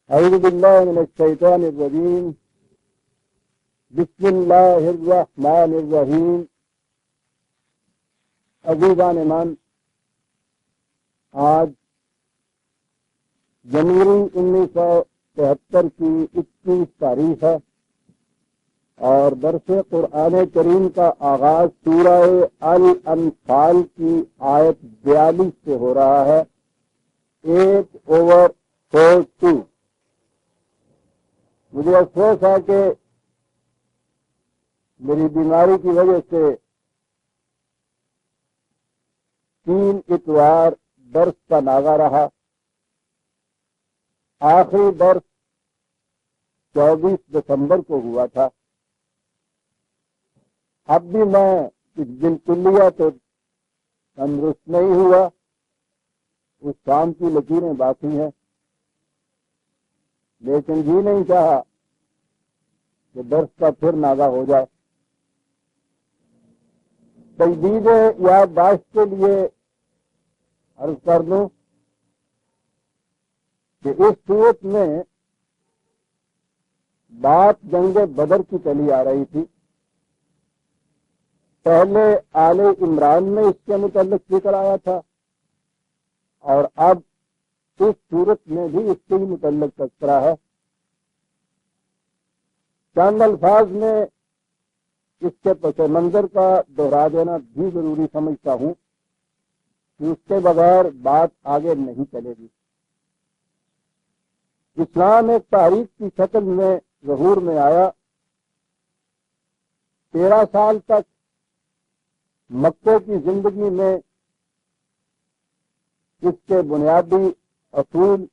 اعوذ باللہ من الشیطان الرجیم بسم اللہ الرحمن الرحیم عزیزان ایمان، آج جنوری 1973 کی 21 تاریخ ہے اور درس قرآن کریم کا آغاز سورہ الانفال کی آیت 42 سے ہو رہا ہے۔ 8/42۔ مجھے افسوس ہے کہ میری بیماری کی وجہ سے 3 اتوار درس کا ناغہ رہا۔ آخری درس 24 دسمبر کو ہوا تھا۔ اب بھی میں اس دن کلیہ تو تندرست نہیں ہوا، اس کام کی لکیریں باقی ہیں، لیکن جی نہیں چاہا کہ درس کا پھر ناغہ ہو جائے۔ تجدید یادداشت کے لیے عرض کر دوں کہ اس صورت میں بات جنگ بدر کی چلی آ رہی تھی۔ پہلے آل عمران میں اس کے متعلق ذکر آیا تھا اور اب اس صورت میں بھی اس کے متعلق تذکرہ ہے۔ چند الفاظ میں اس کے پس منظر کا دوہرا دینا بھی ضروری سمجھتا ہوں کہ اس کے بغیر بات آگے نہیں چلے گی۔ اسلام ایک تاریخ کی شکل میں ظہور میں آیا۔ 13 سال تک مکے کی زندگی میں اس کے بنیادی اصول،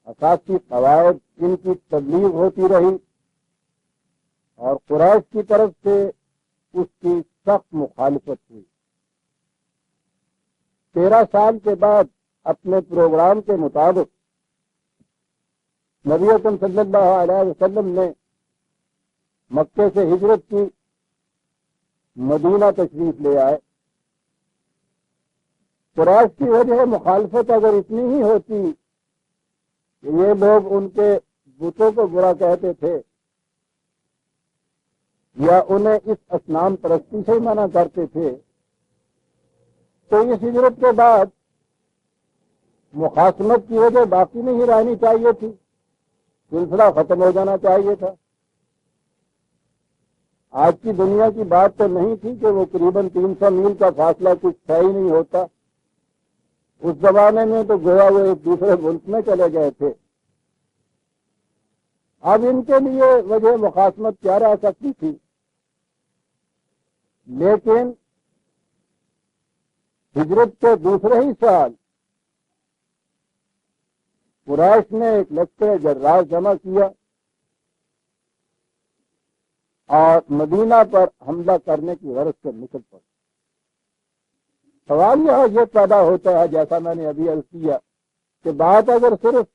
اساسی قواعد، ان کی تبلیغ ہوتی رہی اور قریش کی طرف سے اس کی سخت مخالفت ہوئی۔ 13 سال کے بعد اپنے پروگرام کے مطابق نبی اکرم صلی اللہ علیہ وسلم نے مکے سے ہجرت کی، مدینہ تشریف لے آئے۔ قریش کی وجہ مخالفت اگر اتنی ہی ہوتی کہ یہ لوگ ان کے بتوں کو برا کہتے تھے یا انہیں اس اصنام پرستی سے منع کرتے تھے، تو اس ہجرت کے بعد مخاصمت کی وجہ باقی نہیں رہنی چاہیے تھی، سلسلہ ختم ہو جانا چاہیے تھا۔ آج کی دنیا کی بات تو نہیں تھی کہ وہ قریباً 300 میل کا فاصلہ کچھ طے ہی نہیں ہوتا۔ اس زمانے میں تو گویا وہ ایک دوسرے ملک میں چلے گئے تھے۔ اب ان کے لیے وجہ مخاصمت کیا رہ سکتی تھی؟ لیکن ہجرت کے دوسرے ہی سال قریش نے ایک لشکر جرار جمع کیا اور مدینہ پر حملہ کرنے کی غرض سے نکل پڑے۔ سوال یہ پیدا ہوتا ہے، جیسا میں نے ابھی عرض کیا، کہ بات اگر صرف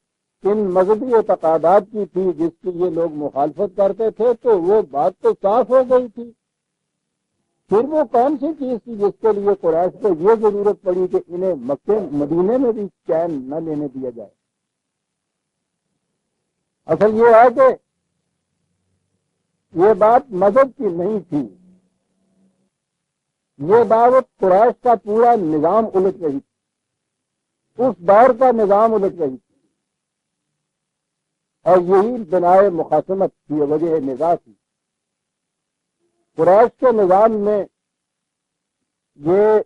ان مذہبی اعتقادات کی تھی جس کی یہ لوگ مخالفت کرتے تھے تو وہ بات تو صاف ہو گئی تھی۔ پھر وہ کون سی چیز تھی جس کے لیے قریش کو یہ ضرورت پڑی کہ انہیں مکے مدینے میں بھی چین نہ لینے دیا جائے؟ اصل یہ ہے کہ یہ بات مذہب کی نہیں تھی، یہ بات قریش کا پورا نظام الٹ رہی تھی، اس دور کا نظام الٹ رہی تھی، اور یہی بنائے مخاصمت کی وجہ نزاع تھی۔ قریش کے نظام میں یہ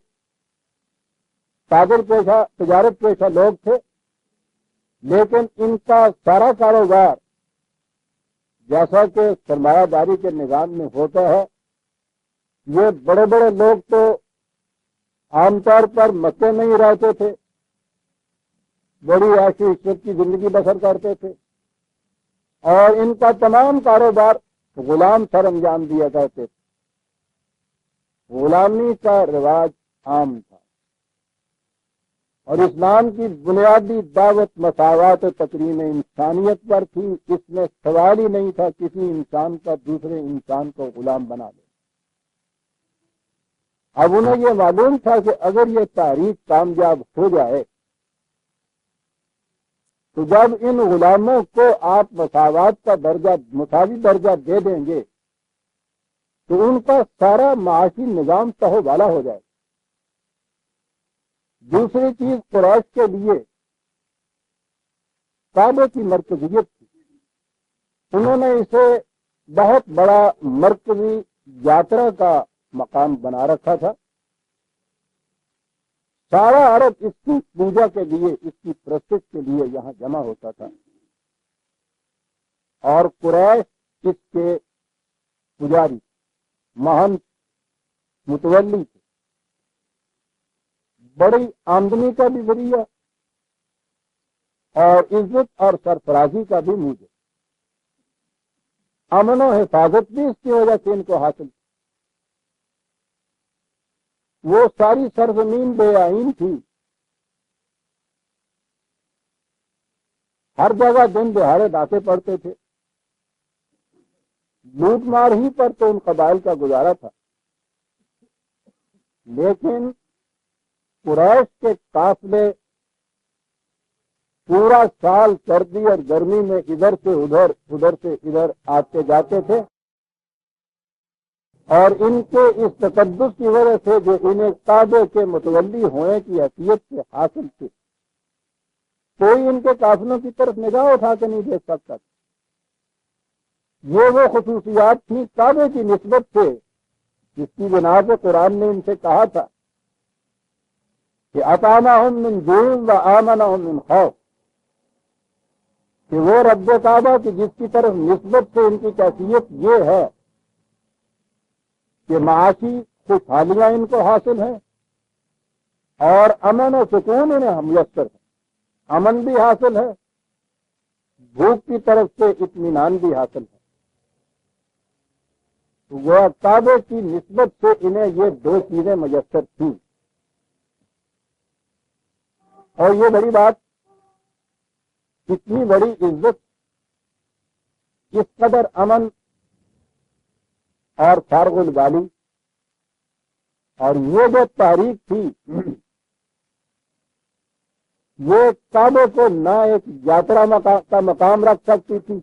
تجارت پیشہ لوگ تھے، لیکن ان کا سارا کاروبار جیسا کہ سرمایہ داری کے نظام میں ہوتا ہے، یہ بڑے بڑے لوگ تو عام طور پر مکے میں ہی رہتے تھے، بڑی عیش و عشرت کی زندگی بسر کرتے تھے، اور ان کا تمام کاروبار غلام سر انجام دیا کرتے تھے۔ غلامی کا رواج عام تھا اور اسلام کی بنیادی دعوت مساوات و تکریم انسانیت پر تھی۔ اس میں سوال ہی نہیں تھا کسی انسان کا دوسرے انسان کو غلام بنا دے۔ اب انہیں یہ معلوم تھا کہ اگر یہ تحریک کامیاب ہو جائے تو جب ان غلاموں کو آپ مساوات کا درجہ، مساوی درجہ دے دیں گے تو ان کا سارا معاشی نظام تہو بالا ہو جائے گا۔ دوسری چیز، قریش کے لیے کعبے کی مرکزیت تھی، انہوں نے اسے بہت بڑا مرکزی یاترا کا مقام بنا رکھا تھا۔ سارا عرب اس کی پوجا کے لیے، اس کی پرستش کے لیے یہاں جمع ہوتا تھا، اور قریش اس کے پجاری، مہنت، متولی تھے۔ بڑی آمدنی کا بھی ذریعہ اور عزت اور سرفرازی کا بھی موجب، امن و حفاظت بھی اس کی وجہ سے ان کو حاصل۔ وہ ساری سرزمین بے آئین تھی، ہر جگہ دن دہاڑے ڈاکے پڑتے تھے، لوٹ مار ہی پر تو ان قبائل کا گزارا تھا۔ لیکن قریش کے قافلے پورا سال سردی اور گرمی میں ادھر سے ادھر، ادھر سے ادھر آتے جاتے تھے، اور ان کے اس تقدس کی وجہ سے جو انہیں کعبے کے متولی ہونے کی حیثیت سے حاصل تھی، کوئی ان کے قافلوں کی طرف نگاہ اٹھا کے نہیں دیکھ سکتا تھا۔ یہ وہ خصوصیات تھیں کعبے کی نسبت سے جس کی بنا پہ قرآن نے ان سے کہا تھا کہ اطعمہم من جوع و آمنہم من خوف، کہ وہ رب کعبہ کی جس کی طرف نسبت سے ان کی کیفیت یہ ہے کہ معاشی خوشحالیاں ان کو حاصل ہیں اور امن و سکون انہیں میسر ہے، امن بھی حاصل ہے، بھوک کی طرف سے اطمینان بھی حاصل ہے۔ وہ کعبے کی نسبت سے انہیں یہ دو چیزیں میسر تھیں، اور یہ بڑی بات، اتنی بڑی عزت، اس قدر امن اور فارغ البالی، اور یہ جو تاریخ تھی، یہ کعبے کو نہ ایک یاترا کا مقام رکھ سکتی تھی،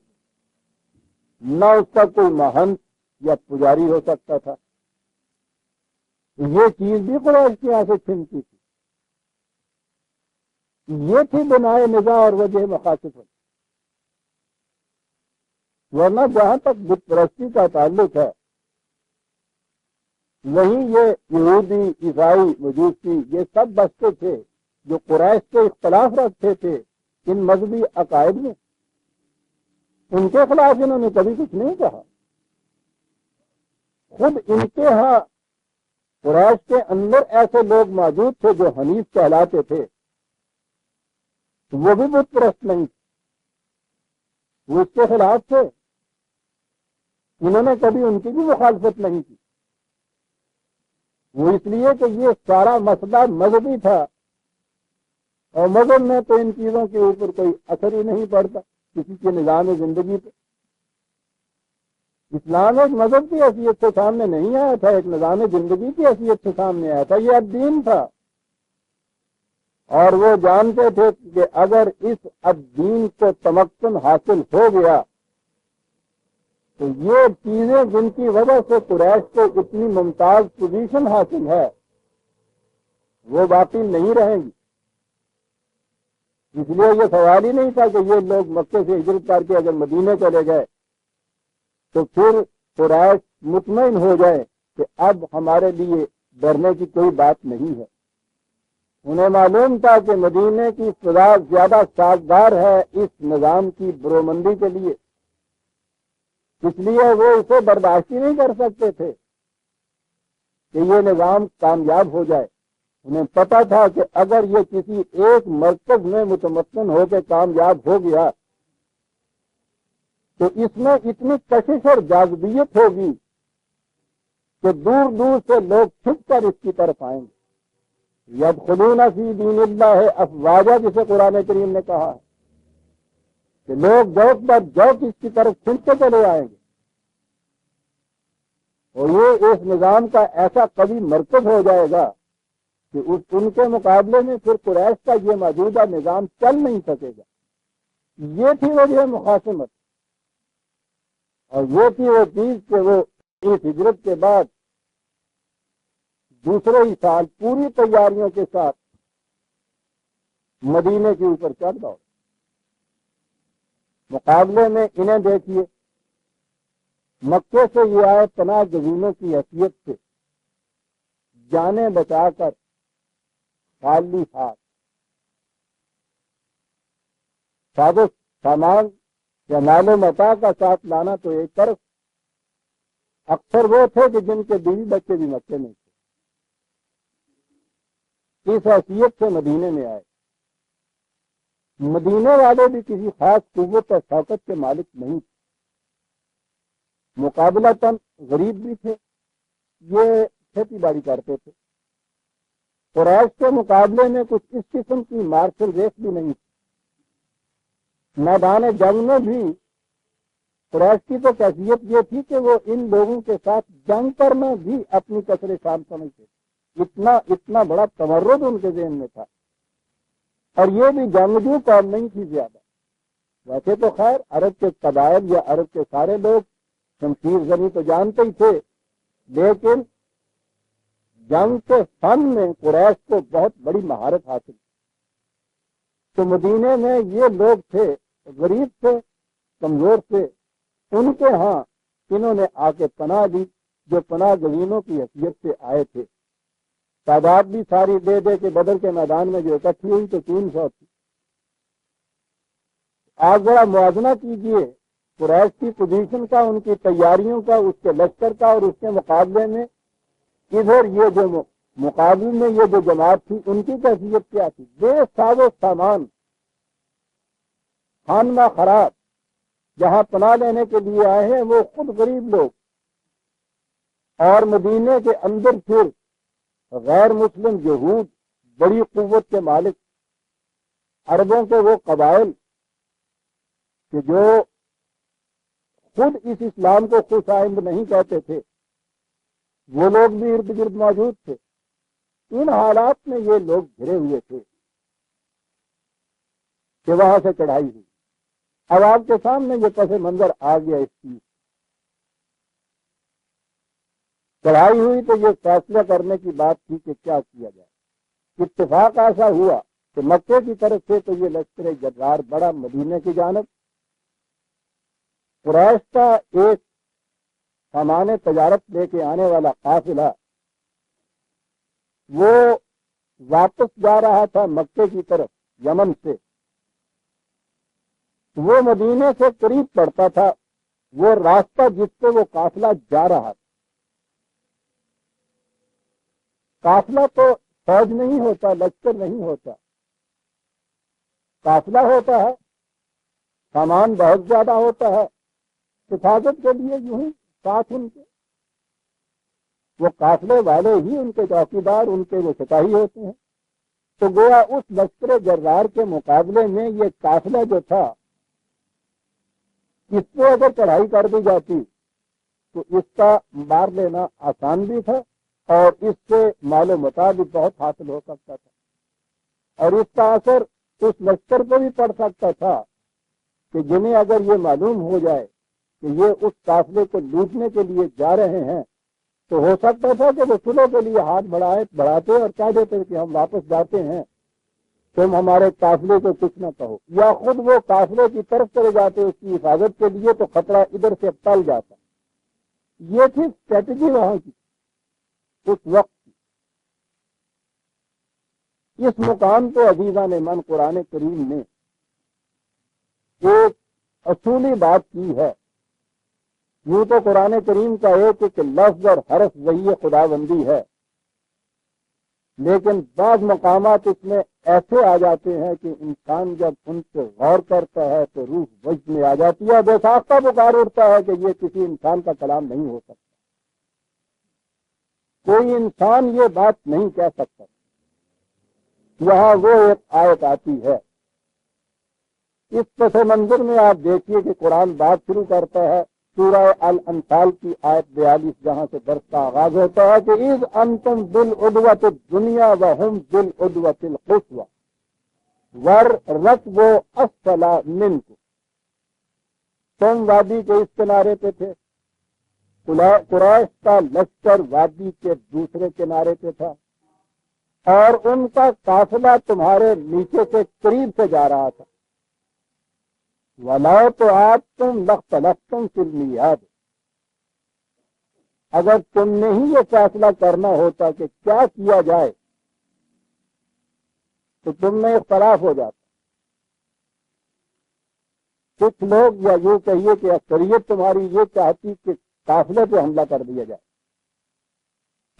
نہ اس کا کوئی مہنت یا پجاری ہو سکتا تھا۔ یہ چیز بھی قریش کے یہاں سے چھنتی تھی۔ یہ تھی بنائے نگاہ اور وجہ مقاصد۔ ورنہ جہاں تک بت پرستی کا تعلق ہے، وہیں یہ یہودی، عیسائی، مجوسی، یہ سب بستے تھے جو قریش سے اختلاف رکھتے تھے ان مذہبی عقائد میں، ان کے خلاف انہوں نے کبھی کچھ نہیں کہا۔ خود ان کے ہاں قریش کے اندر ایسے لوگ موجود تھے جو حنیف کہلاتے تھے، وہ بھی بت پرست نہیں تھے، وہ اس کے خلاف تھے، انہوں نے کبھی ان کی بھی مخالفت نہیں کی۔ وہ اس لیے کہ یہ سارا مسئلہ مذہبی تھا، اور مذہب میں تو ان چیزوں کے اوپر کوئی اثر ہی نہیں پڑتا کسی کے نظام زندگی پہ۔ اسلام ایک مذہب کی حیثیت سے سامنے نہیں آیا تھا، ایک نظام زندگی کی حیثیت سے سامنے آیا تھا، یہ الدین تھا۔ اور وہ جانتے تھے کہ اگر اس الدین کو تمکن حاصل ہو گیا تو یہ چیزیں جن کی وجہ سے قریش کو اتنی ممتاز پوزیشن حاصل ہے وہ باقی نہیں رہیں گی۔ اس لیے یہ سوال ہی نہیں تھا کہ یہ لوگ مکے سے ہجرت کر کے اگر مدینے چلے گئے تو پھر قریش مطمئن ہو جائے کہ اب ہمارے لیے ڈرنے کی کوئی بات نہیں ہے۔ انہیں معلوم تھا کہ مدینے کی فضا زیادہ سازگار ہے اس نظام کی برومندی کے لیے، اس لیے وہ اسے برداشت ہی نہیں کر سکتے تھے کہ یہ نظام کامیاب ہو جائے۔ انہیں پتا تھا کہ اگر یہ کسی ایک مرکز میں متمکن ہو کے کامیاب ہو گیا تو اس میں اتنی کشش اور جاذبیت ہوگی کہ دور دور سے لوگ چھپ کر اس کی طرف آئیں گے۔ یدخلون فی دین اللہ افواجا، جسے قرآن کریم نے کہا ہے کہ لوگ جوک پر جوک اس کی طرف کھنچتے چلے آئیں گے، اور یہ اس نظام کا ایسا قوی مرکز ہو جائے گا کہ ان کے مقابلے میں پھر قریش کا یہ موجودہ نظام چل نہیں سکے گا۔ یہ تھی وجہ مخاصمت، اور یہ تھی وہ چیز کہ وہ اس ہجرت کے بعد دوسرے ہی سال پوری تیاریوں کے ساتھ مدینے کے اوپر چڑھ دوڑ۔ مقابلے میں انہیں دیکھیے، مکے سے یہ آئے پناہ گزینوں کی حیثیت سے جانیں بچا کر خالی ہاتھ، سادہ سامان یا مال و متاع کا ساتھ لانا تو ایک طرف، اکثر وہ تھے کہ جن کے بیوی بچے بھی مکے میں تھے، اس حیثیت سے مدینے میں آئے۔ مدینے والے بھی کسی خاص قوت اور طاقت کے مالک نہیں تھے، مقابلتاً غریب بھی تھے، یہ کھیتی باڑی کرتے تھے۔ قریش کے مقابلے میں کچھ اس قسم کی مارشل ریس بھی نہیں تھی۔ میدان جنگ میں بھی قریش کی تو کیفیت یہ تھی کہ وہ ان لوگوں کے ساتھ جنگ کرنا بھی اپنی کثر شان سمجھتے، اتنا بڑا تمرد ان کے ذہن میں تھا، اور یہ بھی جنگجو قوم نہیں تھی زیادہ۔ ویسے تو خیر عرب کے قبائل یا عرب کے سارے لوگ شمشیر زنی تو جانتے ہی تھے، لیکن جنگ کے فن میں قریش کو بہت بڑی مہارت حاصل۔ تو مدینے میں یہ لوگ تھے، غریب تھے، کمزور تھے، ان کے ہاں انہوں نے آ کے پناہ دی، جو پناہ گزینوں کی حیثیت سے آئے تھے۔ تعداد بھی ساری دے دے کے بدر کے میدان میں جو اکٹھی ہوئی تو 300 تھی۔ آپ ذرا موازنہ کیجئے قریش کی پوزیشن کا، ان کی تیاریوں کا، اس کے لشکر کا، اور اس کے مقابلے میں ادھر یہ جو مقابلے میں یہ جو جماعت تھی ان کی کیفیت کیا تھی۔ بے ساز و سامان، خانہ خراب، جہاں پناہ لینے کے لیے آئے ہیں وہ خود غریب لوگ، اور مدینے کے اندر پھر غیر مسلم یہود بڑی قوت کے مالک، عربوں کے وہ قبائل کہ جو خود اس اسلام کو خوش آئند نہیں کہتے تھے، وہ لوگ بھی ارد گرد موجود تھے۔ ان حالات میں یہ لوگ گھرے ہوئے تھے کہ وہاں سے چڑھائی ہوئی۔ اب آپ کے سامنے یہ پس منظر آ گیا اس چیز، چڑھائی ہوئی تو یہ فیصلہ کرنے کی بات تھی کہ کیا کیا جائے۔ اتفاق ایسا ہوا کہ مکے کی طرف سے تو یہ لشکر جرار بڑا مدینے کی جانب، قریش کا ایک سامان تجارت لے کے آنے والا قافلہ وہ واپس جا رہا تھا مکے کی طرف یمن سے، وہ مدینے سے قریب پڑتا تھا وہ راستہ جس پہ وہ قافلہ جا رہا تھا۔ قافلہ تو فوج نہیں ہوتا، لشکر نہیں ہوتا، قافلہ ہوتا ہے، سامان بہت زیادہ ہوتا ہے، حفاظت کے لیے یوں ہی ساتھ ان کے وہ قافلے والے ہی ان کے چوکیدار، ان کے وہ سپاہی ہوتے ہیں۔ تو گویا اس لشکر جرار کے مقابلے میں یہ قافلہ جو تھا، اس پہ اگر چڑھائی کر دی جاتی تو اس کا مار لینا آسان بھی تھا، اور اس سے مال و متاع بھی بہت حاصل ہو سکتا تھا، اور اس کا اثر اس لشکر کو بھی پڑ سکتا تھا کہ جنہیں اگر یہ معلوم ہو جائے کہ یہ اس قافلے کو لوٹنے کے لیے جا رہے ہیں تو ہو سکتا تھا کہ وہ صلح کے لیے ہاتھ بڑھاتے اور کہہ دیتے کہ ہم واپس جاتے ہیں، تم ہمارے قافلے کو کچھ نہ کہو، یا خود وہ قافلے کی طرف چلے جاتے اس کی حفاظت کے لیے تو خطرہ ادھر سے ٹل جاتا۔ یہ تھی اسٹریٹجی وہاں کی اس وقت کی۔ اس مقام کو عزیزان من قرآن کریم نے ایک اصولی بات کی ہے۔ یوں تو قرآن کریم کا ایک لفظ اور حرف وحی خدا بندی ہے، لیکن بعض مقامات اس میں ایسے آ جاتے ہیں کہ انسان جب ان سے غور کرتا ہے تو روح وجد میں آ جاتی ہے، بے ساختہ پکار اٹھتا ہے کہ یہ کسی انسان کا کلام نہیں ہو سکتا، کوئی انسان یہ بات نہیں کہہ سکتا۔ یہاں وہ ایک آیت آتی ہے، اس پس منظر میں آپ دیکھیے کہ قرآن بات شروع کرتا ہے سورہ الانفال کی آیت 42، جہاں سے درس کا آغاز ہوتا ہے کہ اذ انتم بالعدوۃ الدنیا وہم بالعدوۃ القصویٰ۔ ور رت وہ اسفلا منکم، تم وادی کے اس کنارے پہ تھے، قریش کا لشکر وادی کے دوسرے کنارے پہ تھا، اور ان کا قافلہ تمہارے نیچے سے قریب سے جا رہا تھا۔ وَلَوْ تُعَادْتُمْ لَاخْتَلَفْتُمْ فِي الْمِيعَادِ، اگر تم نے ہی یہ فیصلہ کرنا ہوتا کہ کیا کیا جائے تو تم میں اختلاف ہو جاتا۔ کچھ لوگ یا یوں کہیے کہ اکثریت تمہاری یہ چاہتی کہ قافلے پہ حملہ کر دیا جائے،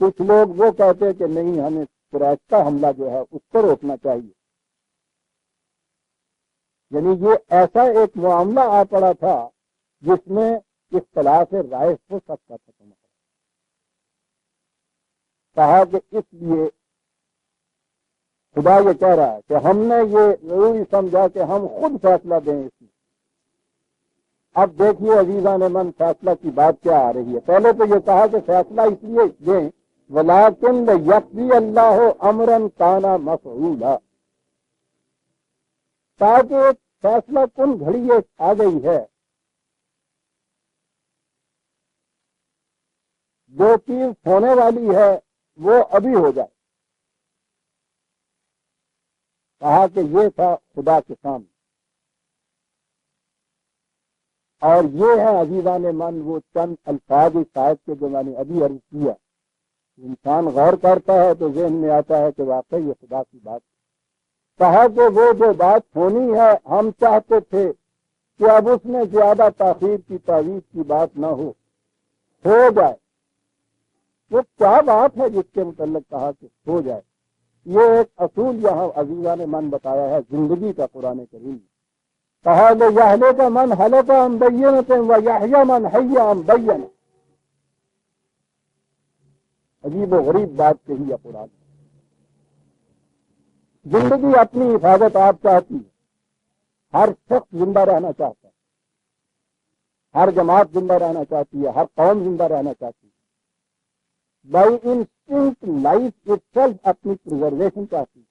کچھ لوگ وہ کہتے کہ نہیں، ہمیں قریش کا حملہ جو ہے اس پر روکنا چاہیے۔ یعنی یہ ایسا ایک معاملہ آ پڑا تھا جس میں اختلاف رائے ہو سکتا تھا۔ کہا کہ اس لیے خدا یہ کہہ رہا ہے کہ ہم نے یہ ضروری سمجھا کہ ہم خود فیصلہ دیں اس میں۔ اب دیکھیے عزیزان من، فیصلہ کی بات کیا آ رہی ہے۔ پہلے تو یہ کہا کہ فیصلہ اس لیے دیں وَلَٰكِنْ لِيَقْضِيَ اللَّهُ أَمْرًا كَانَ مَفْعُولًا، تاکہ ایک فیصلہ کن گھڑی ایک آ گئی ہے، جو چیز ہونے والی ہے وہ ابھی ہو جائے۔ کہا کہ یہ تھا خدا کے سامنے، اور یہ ہے عزیزان من وہ چند الفاظ اس آیت کے جو میں نے ابھی عرض کیا۔ انسان غور کرتا ہے تو ذہن میں آتا ہے کہ واقعی یہ خدا کی بات ہے۔ کہا کہ وہ جو بات ہونی ہے ہم چاہتے تھے کہ اب اس میں زیادہ تاخیر کی تعویض کی بات نہ ہو جائے۔ وہ کیا بات ہے جس کے متعلق کہا کہ ہو جائے؟ یہ ایک اصول یہاں عزیزان من بتایا ہے زندگی کا قرآن کریم میں۔ کہا لِيَهْلِكَ مَنْ هَلَكَ عَنْ بَيِّنَةٍ وَيَحْيَىٰ مَنْ حَيَّ عَنْ بَيِّنَةٍ۔ عجیب و غریب بات کہی ہے قرآن۔ زندگی اپنی حفاظت آپ چاہتی ہے، ہر شخص زندہ رہنا چاہتا ہے، ہر جماعت زندہ رہنا چاہتی ہے، ہر قوم زندہ رہنا چاہتی ہے۔ بائی انسٹنکٹ لائف اٹسیلف اپنی پریزرویشن چاہتی ہے۔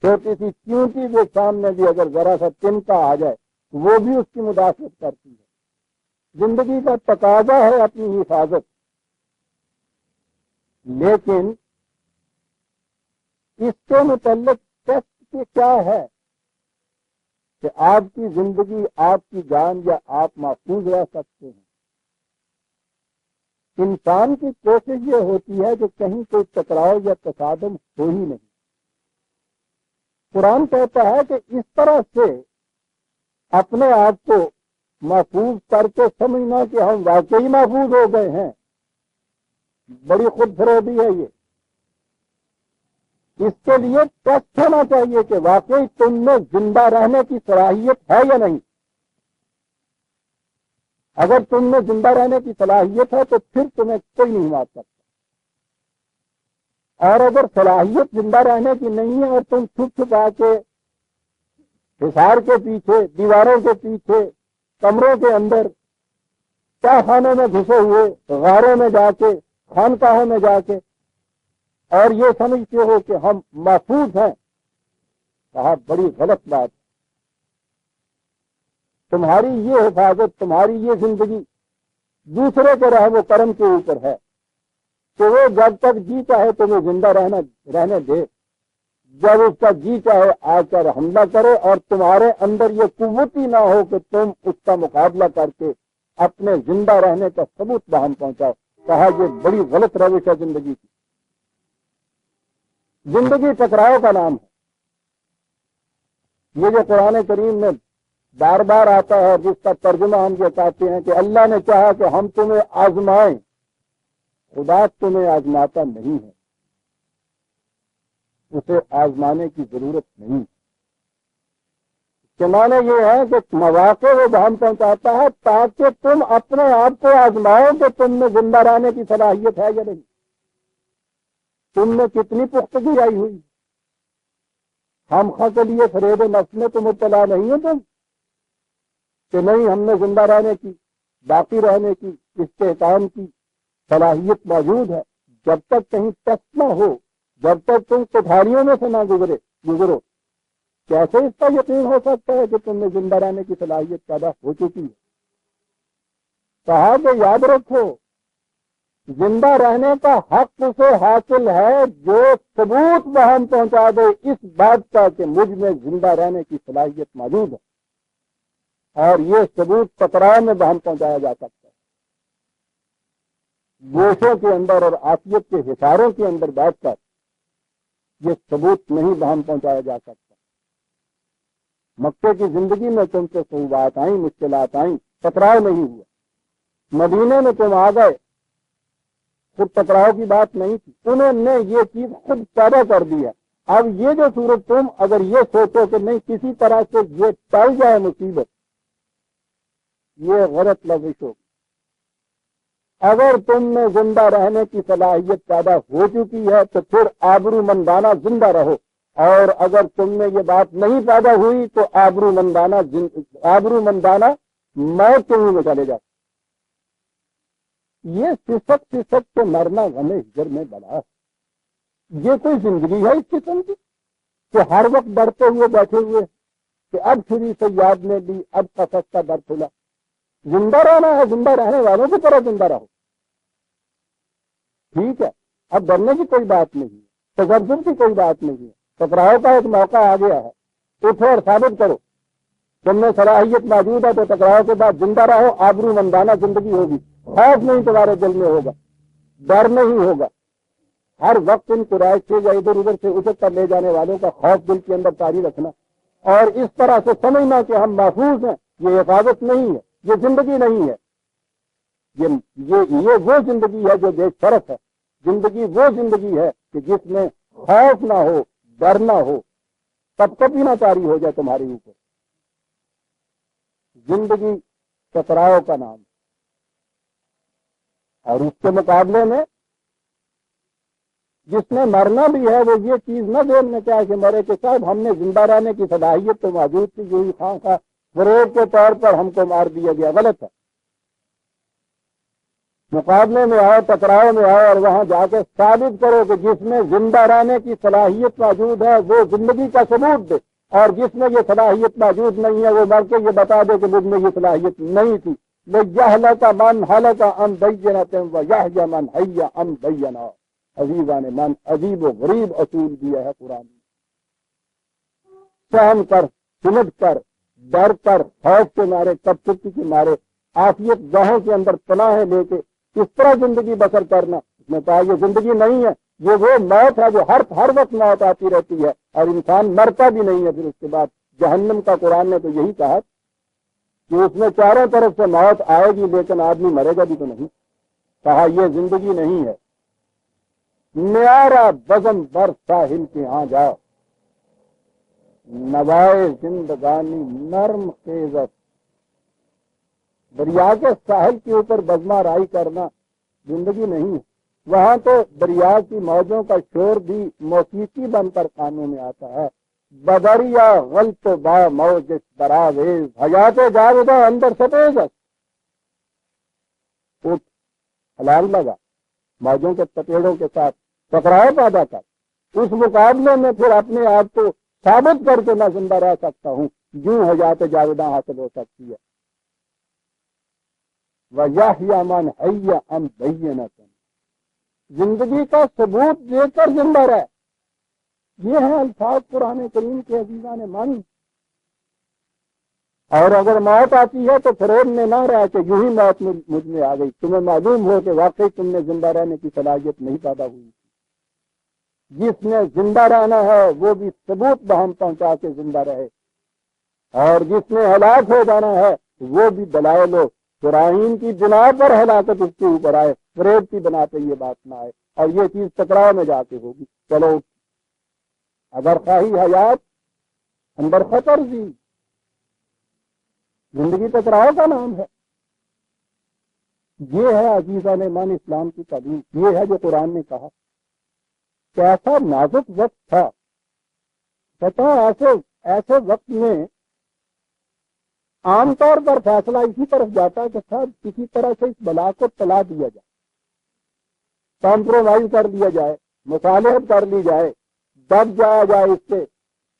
چھوٹی سی چیونٹی کے سامنے بھی اگر ذرا سا تنکا آ جائے وہ بھی اس کی مدافعت کرتی ہے۔ زندگی کا تقاضا ہے اپنی حفاظت، لیکن اس کے متعلق ٹیسٹ کیا ہے کہ آپ کی زندگی، آپ کی جان یا آپ محفوظ رہ سکتے ہیں۔ انسان کی کوشش یہ ہوتی ہے کہ کہیں کوئی ٹکراؤ یا تصادم ہو ہی نہیں۔ قرآن کہتا ہے کہ اس طرح سے اپنے آپ کو محفوظ کر کے سمجھنا کہ ہم واقعی محفوظ ہو گئے ہیں، بڑی خود فریبی ہے یہ۔ اس کے لیے ٹیسٹ ہونا چاہیے کہ واقعی تم میں زندہ رہنے کی صلاحیت ہے یا نہیں۔ اگر تم میں زندہ رہنے کی صلاحیت ہے تو پھر تمہیں کوئی نہیں مار سکتا، اور اگر صلاحیت زندہ رہنے کی نہیں ہے اور تم چھپ چھپا کے حصار کے پیچھے، دیواروں کے پیچھے، کمروں کے اندر، چاہ خانے میں گھسے ہوئے، غاروں میں جا کے، خانقاہوں میں جا کے، اور یہ سمجھتے ہو کہ ہم محفوظ ہیں، کہا بڑی غلط بات۔ تمہاری یہ حفاظت، تمہاری یہ زندگی دوسرے کے رحم و کرم کے اوپر ہے کہ وہ جب تک جی چاہے تمہیں زندہ رہنے دے، جب اس کا جی چاہے آ کر حملہ کرے اور تمہارے اندر یہ قوت ہی نہ ہو کہ تم اس کا مقابلہ کر کے اپنے زندہ رہنے کا ثبوت بہم پہنچاؤ۔ کہا یہ بڑی غلط روش ہے زندگی کی۔ زندگی ٹکراؤ کا نام ہے۔ یہ جو قرآن کریم میں بار بار آتا ہے اور جس کا ترجمہ ہم یہ کہتے ہیں کہ اللہ نے چاہا کہ ہم تمہیں آزمائیں، خدا تمہیں آزماتا نہیں ہے، اسے آزمانے کی ضرورت نہیں۔ کہ معنی یہ ہے کہ مواقع وہ بہم پہنچاتا ہے تاکہ تم اپنے آپ کو آزماؤ کہ تم میں زندہ رہنے کی صلاحیت ہے یا نہیں، تم میں کتنی پختگی آئی ہوئی۔ ہم خواہ کے لیے فریب نفس میں تم مبتلا نہیں ہو تم کہ نہیں، ہم نے زندہ رہنے کی، باقی رہنے کی، استحکام کی صلاحیت موجود ہے۔ جب تک کہیں ٹیسٹ نہ ہو، جب تک تم کوٹھاریوں میں سے نہ گزرو، کیسے اس کا یقین ہو سکتا ہے کہ تم میں زندہ رہنے کی صلاحیت پیدا ہو چکی ہے؟ کہا کہ یاد رکھو زندہ رہنے کا حق اسے حاصل ہے جو ثبوت وہاں پہنچا دے اس بات کا کہ مجھ میں زندہ رہنے کی صلاحیت موجود ہے، اور یہ ثبوت ٹکراؤ میں وہاں پہنچایا جا سکتا ہے، گوشوں کے اندر اور عافیت کے حصاروں کے اندر بیٹھ کر یہ ثبوت نہیں وہاں پہنچایا جا سکتا۔ مکے کی زندگی میں تم سے صعوبات آئیں، مشکلات آئیں، ٹکراؤ نہیں ہوا۔ مدینے میں تم آ گئے، خود ٹکراؤ کی بات نہیں تھی، انہوں نے یہ چیز خود پیدا کر دی ہے۔ اب یہ جو صورت تم اگر یہ سوچو کہ نہیں کسی طرح سے یہ ٹل جائے مصیبت، یہ غلط لفظ ہوگی۔ اگر تم میں زندہ رہنے کی صلاحیت پیدا ہو چکی ہے تو پھر آبرو مندانہ زندہ رہو، اور اگر تم میں یہ بات نہیں پیدا ہوئی تو آبرو مندانہ موت کے منہ میں چلے جاؤ۔ یہ سسک کے مرنا غم ہجر میں بڑا ہے۔ یہ کوئی زندگی ہے اس قسم کی کہ ہر وقت ڈرتے ہوئے بیٹھے ہوئے کہ اب چھری سے یاد میں لی، اب قصص کا در کھلا۔ زندہ رہنا ہے، زندہ رہنے والوں کی طرح زندہ رہو، ٹھیک ہے۔ اب ڈرنے کی کوئی بات نہیں ہے، تجرب کی کوئی بات نہیں ہے، ٹکراؤ کا ایک موقع آ گیا ہے، اٹھو اور ثابت کرو تم میں صلاحیت موجود ہے، تو ٹکراؤ کے بعد زندہ رہو، آبرو مندانہ زندگی ہوگی، خوف نہیں تمہارے دل میں ہوگا، ڈر نہیں ہوگا۔ ہر وقت ان قرائش سے یا ادھر ادھر سے اچک کر لے جانے والوں کا خوف دل کے اندر طاری رکھنا، اور اس طرح سے سمجھنا کہ ہم محفوظ ہیں، یہ حفاظت نہیں ہے، یہ زندگی نہیں ہے۔ یہ وہ زندگی ہے جو بے شرف ہے، زندگی وہ زندگی ہے کہ جس میں خوف نہ ہو، ڈر نہ ہو، کپکپی نہ طاری ہو جائے تمہارے اوپر۔ زندگی ٹکراؤ کا نام، اور اس کے مقابلے میں جس نے مرنا بھی ہے وہ یہ چیز نہ ذہن میں چاہے کہ مرے کہ صاحب ہم نے زندہ رہنے کی صلاحیت تو موجود تھی، یہی خواہ خواہ فروغ کے طور پر ہم کو مار دیا گیا، غلط ہے۔ مقابلے میں آؤ، ٹکراؤ میں آؤ، اور وہاں جا کے ثابت کرو کہ جس میں زندہ رہنے کی صلاحیت موجود ہے وہ زندگی کا ثبوت دے، اور جس میں یہ صلاحیت موجود نہیں ہے وہ مر کے یہ بتا دے کہ مجھ میں یہ صلاحیت نہیں تھی۔ لِيَهْلَكَ مَنْ هَلَكَ عَنْ بَيِّنَةٍ وَيَحْيَ مَنْ حَيَّ عَنْ بَيِّنَةٍ۔ عزیزان من، عجیب و غریب اصول دیا ہے قرآن نے۔ سہم کر، سمجھ کر، ڈر کر، خوف کے مارے، کپکپی کے مارے، عافیت گاہوں کے اندر پناہیں لے کے اس طرح زندگی بسر کرنا، اس نے کہا یہ زندگی نہیں ہے، یہ وہ موت ہے جو ہر وقت موت آتی رہتی ہے، اور انسان مرتا بھی نہیں ہے۔ پھر اس کے بعد جہنم کا قرآن نے تو یہی کہا کہ اس میں چاروں طرف سے موت آئے گی لیکن آدمی مرے گا بھی تو نہیں۔ کہا یہ زندگی نہیں ہے۔ نیارا بزم بر ساحل کے ہاں جاؤ، نوائے زندگانی نرم خیزت۔ دریا کے ساحل کے اوپر بزمہ رائی کرنا زندگی نہیں ہے۔ وہاں تو دریا کی موجوں کا شور بھی موسیقی بن کر کانوں میں آتا ہے۔ بدریا غلط با موج براویز، حیات جاودہ اندر سپیزت۔ اٹھ، حلال لگا، موجوں کے تپیڑوں کے ساتھ ٹکراؤ پیدا کر، اس مقابلے میں پھر اپنے آپ کو ثابت کر کے میں زندہ رہ سکتا ہوں، یوں حیات جاودہ حاصل ہو سکتی ہے۔ وَيَحْيَ مَنْ حَيَّ عَنْ بَيِّنَةٍ، زندگی کا ثبوت دے کر زندہ رہ۔ یہ ہیں الفاظ قرآن کریم کے عزیزان من۔ اور اگر موت آتی ہے تو فریب میں نہ رہ کہ یوں ہی موت مجھ میں آ گئی، تمہیں معلوم ہو کہ واقعی تم نے زندہ رہنے کی صلاحیت نہیں پیدا ہوئی۔ جس نے زندہ رہنا ہے وہ بھی ثبوت بہم پہنچا کے زندہ رہے، اور جس نے ہلاک ہو جانا ہے وہ بھی دلائل و براہین کی بنا پر ہلاکت اس کے اوپر آئے، فریب کی بنا پہ یہ بات نہ آئے، اور یہ چیز ٹکراؤ میں جا کے ہوگی۔ چلو اگر خواہی حیات اندر خطر دی، زندگی ٹکراؤ کا نام ہے۔ یہ ہے عزیزان من اسلام کی تعلیم، یہ ہے جو قرآن نے کہا۔ کیسا نازک وقت تھا، پتا ایسے وقت میں عام طور پر فیصلہ اسی طرف جاتا ہے کہ صاحب کسی طرح سے اس بلا کو ٹلا دیا جائے، کمپرومائز کر دیا جائے، مصالحت کر لی جائے، دب جایا جائے، اس سے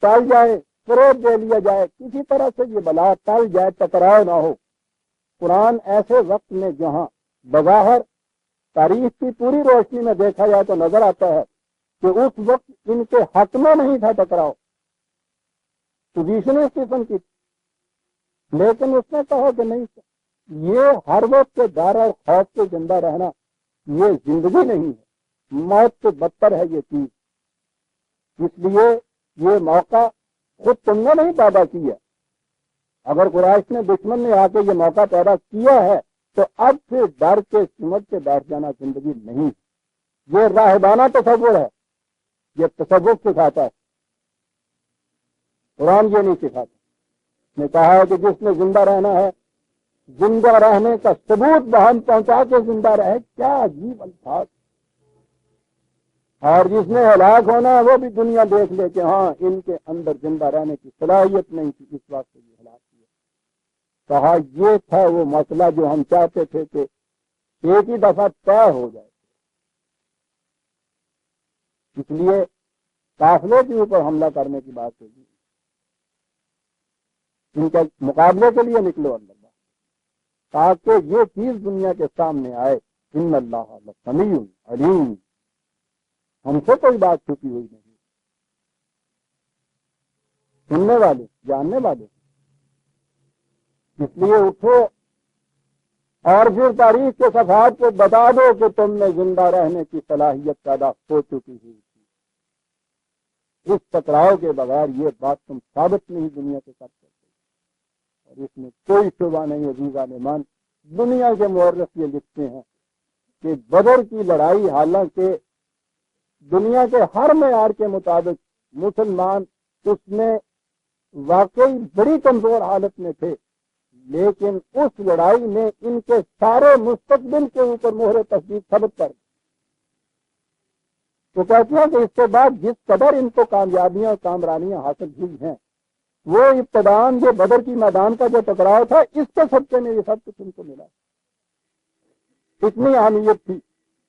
ٹل جائے، فروغ دے لیا جائے، کسی طرح سے یہ بلا ٹل جائے، ٹکراؤ نہ ہو۔ قرآن ایسے وقت میں جہاں بظاہر تاریخ کی پوری روشنی میں دیکھا جائے تو نظر آتا ہے کہ اس وقت ان کے حق میں نہیں تھا ٹکراؤ، پوزیشن اس قسم کی تھی، لیکن اس نے کہا کہ نہیں، یہ ہر وقت کے ڈر اور خوف سے زندہ رہنا یہ زندگی نہیں ہے، موت سے بدتر ہے یہ چیز۔ اس لیے یہ موقع خود تم نے نہیں پیدا کیا، اگر قریش نے دشمن نے آ کے یہ موقع پیدا کیا ہے تو اب پھر ڈر کے سمجھ کے بیٹھ جانا زندگی نہیں، یہ راہبانہ تصور ہے، یہ تصوف سکھاتا ہے، قرآن یہ نہیں سکھاتا۔ نے کہا ہے کہ جس نے زندہ رہنا ہے، زندہ رہنے کا ثبوت بہم پہنچا کے زندہ رہے، کیا عجیب الفاظ۔ اور جس نے ہلاک ہونا ہے وہ بھی دنیا دیکھ لے کہ ہاں ان کے اندر زندہ رہنے کی صلاحیت نہیں تھی، اس وقت یہ ہلاک کیا۔ کہا یہ تھا وہ مسئلہ جو ہم چاہتے تھے کہ ایک ہی دفعہ طے ہو جائے، اس لیے قافلے کے اوپر حملہ کرنے کی بات ہوگی، ان کے مقابلے کے لیے نکلو اللہ، تاکہ یہ چیز دنیا کے سامنے آئے، ان اللہ لسمیع علیم، ہم سے کوئی بات چھپی ہوئی نہیں، سننے والے جاننے والے۔ اس لیے اٹھو اور پھر تاریخ کے صفحات کو بتا دو کہ تم نے زندہ رہنے کی صلاحیت پیدا ہو چکی ہوئی تھی، اس ٹکراؤ کے بغیر یہ بات تم ثابت نہیں دنیا کے کر سکتے، اور اس میں کوئی شبہ نہیں۔ عزیزان ایمان، دنیا کے مورخ یہ لکھتے ہیں کہ بدر کی لڑائی، حالانکہ دنیا کے ہر معیار کے مطابق مسلمان اس میں واقعی بڑی کمزور حالت میں تھے، لیکن اس لڑائی نے ان کے سارے مستقبل کے اوپر مہر تصدیق ثابت کر دی۔ تو کہتے ہیں کہ اس کے بعد جس قدر ان کو کامیابیاں اور کامرانیاں حاصل ہوئی ہیں، وہ ابتداءً جو بدر کی میدان کا جو ٹکراؤ تھا، اس کے صدقے میں یہ سب کچھ ان کو ملا، اتنی اہمیت تھی۔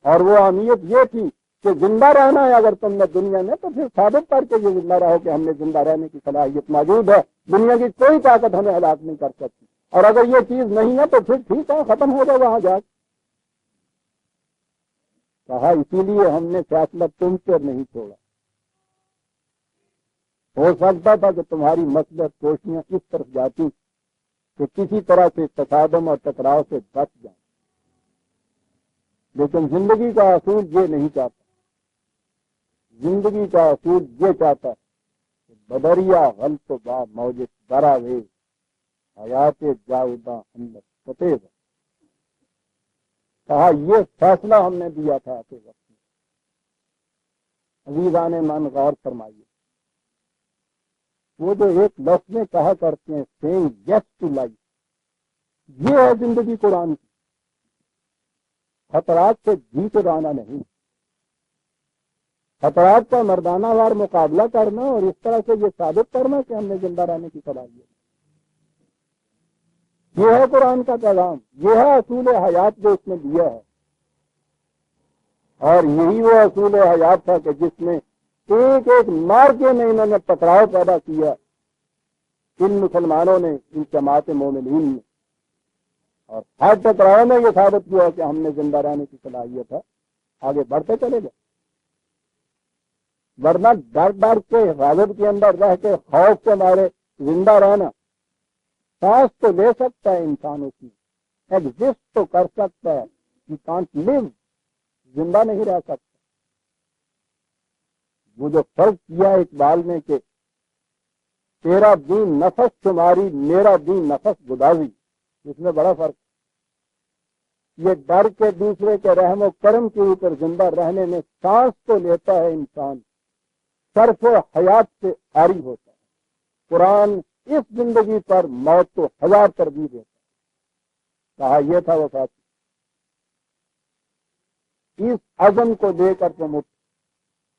اور وہ اہمیت یہ تھی کہ زندہ رہنا ہے اگر تم نے دنیا میں، تو پھر ثابت کر کے یہ زندہ رہو کہ ہم نے زندہ رہنے کی صلاحیت موجود ہے، دنیا کی کوئی طاقت ہمیں ہلاک نہیں کر سکتی، اور اگر یہ چیز نہیں ہے تو پھر ٹھیک ہے، ختم ہو جائے وہاں جا کے۔ کہا اسی لیے ہم نے فیصلہ تم سے نہیں چھوڑا، ہو سکتا تھا کہ تمہاری مصلحت کوشیاں اس طرف جاتی کہ کسی طرح سے تصادم اور ٹکراؤ سے بچ جائیں، لیکن زندگی کا اصول یہ نہیں چاہتا، زندگی کا اصول یہ چاہتا ہے کہ بدریا غلط با موج براوے حیات جاوداں اندر کتے۔ کہا یہ فیصلہ ہم نے دیا تھا ایسے وقت میں۔ عزیزان من غور فرمائیے، وہ جو ایک لفظ میں کہا کرتے ہیں سیئنگ یس ٹو لائف، یہ ہے زندگی قرآن کی، خطرات سے جی چرانا نہیں، خطرات کا مردانہ وار مقابلہ کرنا اور اس طرح سے یہ ثابت کرنا کہ ہم نے زندہ رہنے کی صلاحیت، یہ ہے قرآن کا پیغام، یہ ہے اصول حیات جو اس نے دیا ہے۔ اور یہی وہ اصول حیات تھا کہ جس میں ایک ایک مارکے میں انہوں نے ٹکراؤ پیدا کیا ان مسلمانوں نے، ان جماعت مومنین نے، اور ہر ٹکراؤ میں یہ ثابت کیا کہ ہم نے زندہ رہنے کی صلاحیت ہے، آگے بڑھتے چلے گئے۔ ورنہ ڈر ڈر کے حفاظت کے اندر رہ کے خوف کے مارے زندہ رہنا، سانس تو لے سکتا ہے انسان، اس میں ایگزسٹ تو کر سکتا ہے، یو کانٹ لیو، زندہ نہیں رہ سکتا۔ وہ جو فرض کیا اقبال نے کہ تیرا دین نفس تمہاری، میرا دین نفس گدازی، اس میں بڑا فرق۔ یہ ڈر کے دوسرے کے رحم و کرم کے اوپر زندہ رہنے میں سانس تو لیتا ہے انسان، صرف حیات سے عاری ہوتا ہے۔ قرآن اس زندگی پر موت کو ہزار ترغیب دیتا ہے۔ کہا یہ تھا وہ ساتھی، اس عزم کو لے کر تم اٹھ۔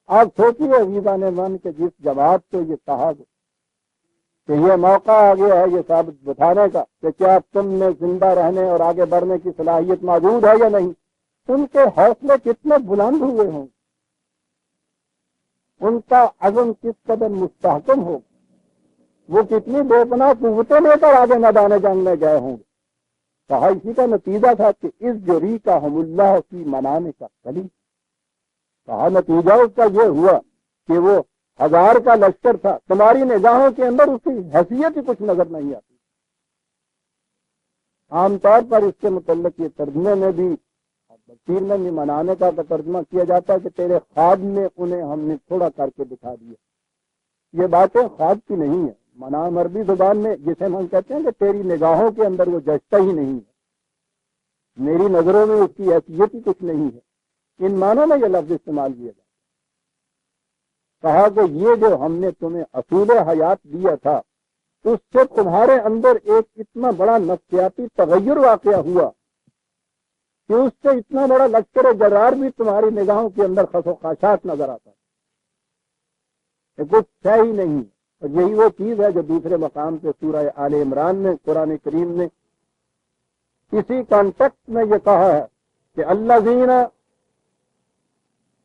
آپ سوچیے عزیزان من کہ جس جماعت کو یہ کہا کہ یہ موقع آ گیا ہے یہ ثابت بتانے کا کہ کیا تم میں زندہ رہنے اور آگے بڑھنے کی صلاحیت موجود ہے یا نہیں، ان کے حوصلے کتنے بلند ہوئے ہوں، ان کا عزم کس قدر مستحکم ہو، وہ کتنی بے پناہ قوتیں لے کر آگے میدان جنگ میں گئے ہوں گے. کہا اسی کا نتیجہ تھا کہ اس جوری کا ہم اللہ کی منانے کا کلی. کہا نتیجہ اس کا یہ ہوا کہ وہ 1000 کا لشکر تھا، تمہاری نگاہوں کے اندر اس کی حیثیت ہی کچھ نظر نہیں آتی. عام طور پر اس کے متعلق یہ ترجمے میں بھی تفسیر میں بھی منانے کا ترجمہ کیا جاتا ہے کہ تیرے خواب میں انہیں ہم نے تھوڑا کر کے دکھا دیا. یہ باتیں خواب کی نہیں ہے. منام عربی زبان میں جسے ہم کہتے ہیں کہ تیری نگاہوں کے اندر وہ جچتا ہی نہیں ہے، میری نظروں میں اس کی حیثیت ہی کچھ نہیں ہے. ان معنوں میں یہ لفظ استعمال کیا جاتا. کہا کہ یہ جو ہم نے تمہیں اصول حیات دیا تھا اس سے تمہارے اندر ایک اتنا بڑا نفسیاتی تغیر واقع ہوا کہ اس سے اتنا بڑا لشکر جرار بھی تمہاری نگاہوں کے اندر خس و خاشاک نظر آتا ہے، کچھ ہے ہی نہیں. اور یہی وہ چیز ہے جو دوسرے مقام سے سورہ آل عمران میں قرآن کریم نے اسی کانٹیکٹ میں یہ کہا ہے کہ الذین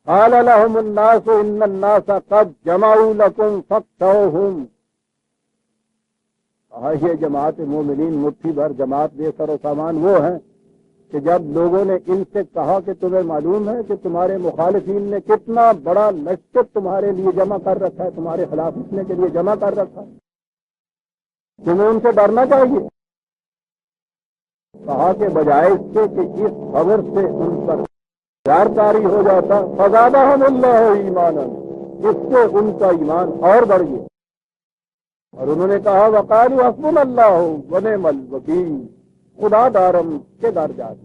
قال لهم الناس ان الناس قد جمعوا لكم فاخشوهم. یہ جماعت مومنین مٹھی بھر جماعت بے سر و سامان وہ ہیں کہ جب لوگوں نے ان سے کہا کہ تمہیں معلوم ہے کہ تمہارے مخالفین نے کتنا بڑا لشکر تمہارے لیے جمع کر رکھا ہے، تمہارے خلاف اٹھنے کے لیے جمع کر رکھا ہے، تمہیں ان سے ڈرنا چاہیے. کہا کہ بجائے اس سے کہ اس خبر سے ان پر ڈر طاری ہو جاتا فزادہم اللہ ایمانا، اس سے ان کا ایمان اور بڑھ گیا. اور انہوں نے کہا وقالوا حسبنا اللہ ونعم الوکیل، خدا دارم کے در جاتے.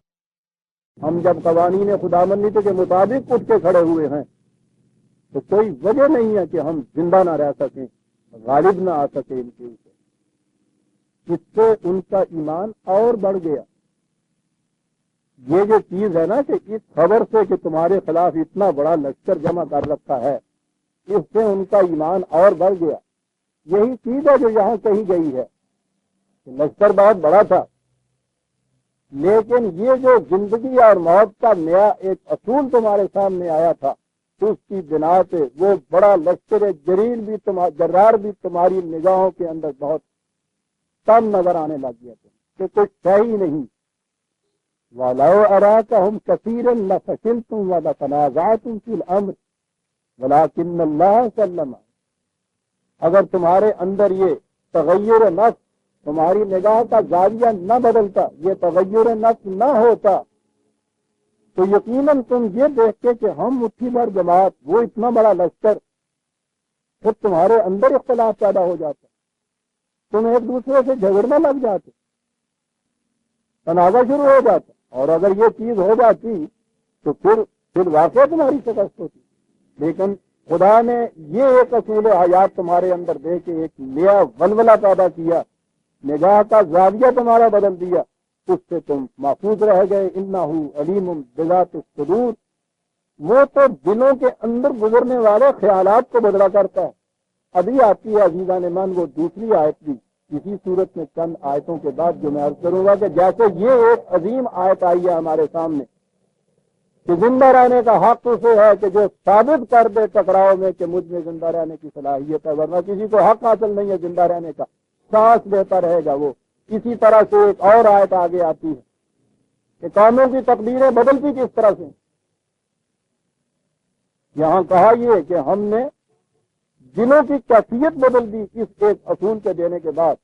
ہم جب قوانین خدا مندی کے مطابق اٹھ کے کھڑے ہوئے ہیں تو کوئی وجہ نہیں ہے کہ ہم زندہ نہ رہ سکیں، غالب نہ آ سکیں ان کے اوپر. اس سے ان کا ایمان اور بڑھ گیا. یہ جو چیز ہے نا کہ اس خبر سے کہ تمہارے خلاف اتنا بڑا لشکر جمع کر رکھا ہے، اس سے ان کا ایمان اور بڑھ گیا. یہی چیز ہے جو یہاں کہی گئی ہے کہ لشکر بہت بڑا تھا، لیکن یہ جو زندگی اور موت کا نیا ایک اصول تمہارے سامنے آیا تھا اس کی بنا پہ وہ بڑا لشکر جرار بھی تمہاری نگاہوں کے اندر بہت کم نظر آنے لگ گیا تھا کہ کچھ ہے ہی نہیں. وَلَوْ أَرَاكَهُمْ كَثِيرًا لَفَشِلْتُمْ وَلَتَنَازَعْتُمْ فِي الْأَمْرِ وَلَكِنَّ اللَّهَ سَلَّمَ. اگر تمہارے اندر یہ تغیر نفس، تمہاری نگاہ کا زاویہ نہ بدلتا، یہ تغیر نفس نہ ہوتا تو یقیناً تم یہ دیکھتے کہ ہم مٹھی بھر جماعت، وہ اتنا بڑا لشکر، پھر تمہارے اندر اختلاف پیدا ہو جاتا، تم ایک دوسرے سے جھگڑنے لگ جاتے، تنازع شروع ہو جاتا. اور اگر یہ چیز ہو جاتی تو پھر واقعہ تمہاری شکست ہوتی. لیکن خدا نے یہ ایک اصول حیات تمہارے اندر دے کے ایک نیا ولولہ پیدا کیا، نگاہ کا زاویہ تمہارا بدل دیا، اس سے تم محفوظ رہ گئے. انہ علیم بذات الصدور، وہ تو دلوں کے اندر گزرنے والے خیالات کو بدلا کرتا ہے. ابھی آتی ہے عزیزان من وہ دوسری آیت بھی اسی صورت میں چند آیتوں کے بعد جو میں عرض کروں گا کہ جیسے یہ ایک عظیم آیت آئی ہے ہمارے سامنے کہ زندہ رہنے کا حق اسے ہے کہ جو ثابت کر دے ٹکراؤ میں کہ مجھ میں زندہ رہنے کی صلاحیت ہے، ورنہ کسی کو حق حاصل نہیں ہے زندہ رہنے کا، سانس لیتا رہے گا وہ. اسی طرح سے ایک اور آیت آگے آتی ہے کہ قوموں کی تقدیریں بدلتی کس طرح سے. یہاں کہا یہ کہ ہم نے دلوں کی کیفیت بدل دی اس ایک اصول کے دینے کے بعد،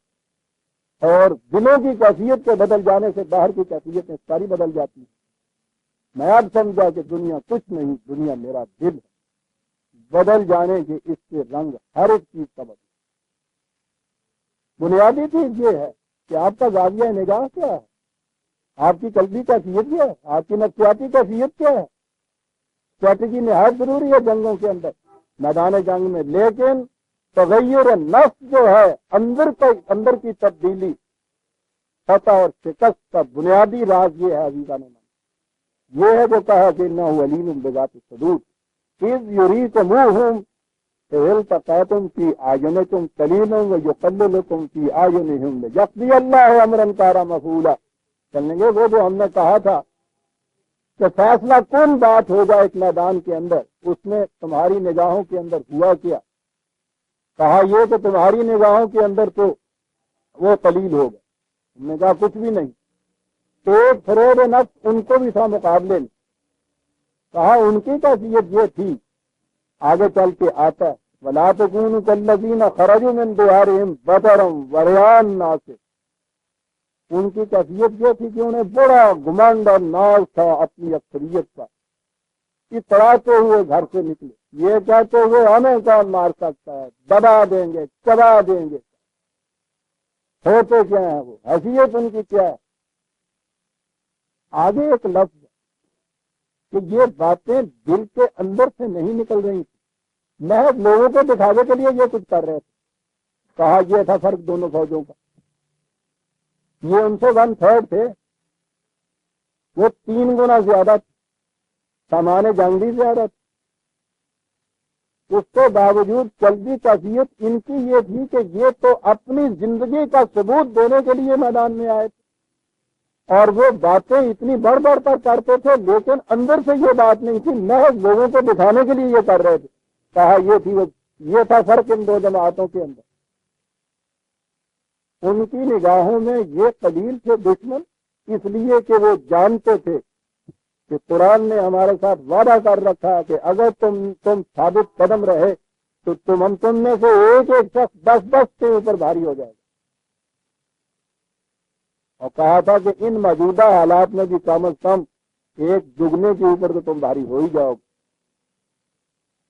اور دلوں کی کیفیت کے بدل جانے سے باہر کی کیفیتیں ساری بدل جاتی ہیں. میں اب سمجھا کہ دنیا کچھ نہیں، دنیا میرا دل ہے. بدل جانے کے اس کے رنگ ہر ایک چیز کا بدل. بنیادی چیز یہ ہے کہ آپ کا زاویہ نگاہ کیا ہے، آپ کی قلبی کیفیت کیا ہے، آپ کی نفسیاتی کیفیت کیا ہے. اسٹریٹجی نہایت ضروری ہے جنگوں کے اندر، میدان جنگ میں، لیکن تغیر نفس جو ہے، اندر کی تبدیلی، فتح اور شکست کا بنیادی راز یہ ہے عزیزان من. یہ ہے جو کہا کہ انہ علیم بذات الصدور اذ یریکموہم فالتقاکم فی اعینکم قلیلا ویقللکم فی اعینہم لیقضی اللہ امرا کان مفعولا. چلیں گے وہ جو ہم نے کہا تھا کہ فیصلہ کن بات ہو جائے ایک میدان کے اندر، اس میں تمہاری نگاہوں کے اندر ہوا کیا کہا یہ کہ تمہاری نگاہوں کے اندر تو وہ قلیل ہوگا. ہم نے کہا کچھ بھی نہیں. ایک فریب نفس ان کو بھی تھا مقابلے میں. کہا ان کی کیفیت یہ تھی، آگے چل کے آتا ہے وَلَا تَكُونُوا كَالَّذِينَ خَرَجُوا مِن دِيَارِهِمْ بَطَرًا وَرِئَاءَ النَّاسِ. ان کی کیفیت یہ تھی کہ انہیں بڑا گمنڈ اور ناز تھا اپنی اکثریت کا. اتراتے ہوئے گھر سے نکلے، یہ کہتے ہوئے ہمیں کون مار سکتا ہے، دبا دیں گے، چبا دیں گے. ہوتے کیا ہیں وہ، حیثیت ان کی کیا ہے. آگے ایک لفظ کہ یہ باتیں دل کے اندر سے نہیں نکل رہی تھی، محض لوگوں کو دکھاوے کے لیے یہ کچھ کر رہے تھے. کہا یہ تھا فرق دونوں فوجوں کا. یہ ان سے 1/3 تھے، وہ 3 گنا زیادہ تھے، سامان جنگ بھی زیادہ تھے. اس کے باوجود چلتی کیفیت ان کی یہ تھی کہ یہ تو اپنی زندگی کا ثبوت دینے کے لیے میدان میں آئے تھے، اور وہ باتیں اتنی بڑھ بڑھ کر کرتے تھے، لیکن اندر سے یہ بات نہیں تھی، محض لوگوں کو دکھانے کے لیے یہ کر رہے تھے. کہا یہ تھا فرق ان دو جماعتوں کے اندر. ان کی نگاہوں میں یہ قلیل تھے دشمن، اس لیے کہ وہ جانتے تھے کہ قرآن نے ہمارے ساتھ وعدہ کر رکھا ہے کہ اگر تم ثابت قدم رہے تو تم میں سے ایک ایک شخص 10 کے اوپر بھاری ہو جائے گا. اور کہا تھا کہ ان موجودہ حالات میں بھی کم از کم ایک دگنے کے اوپر تو تم بھاری ہو ہی جاؤ گے.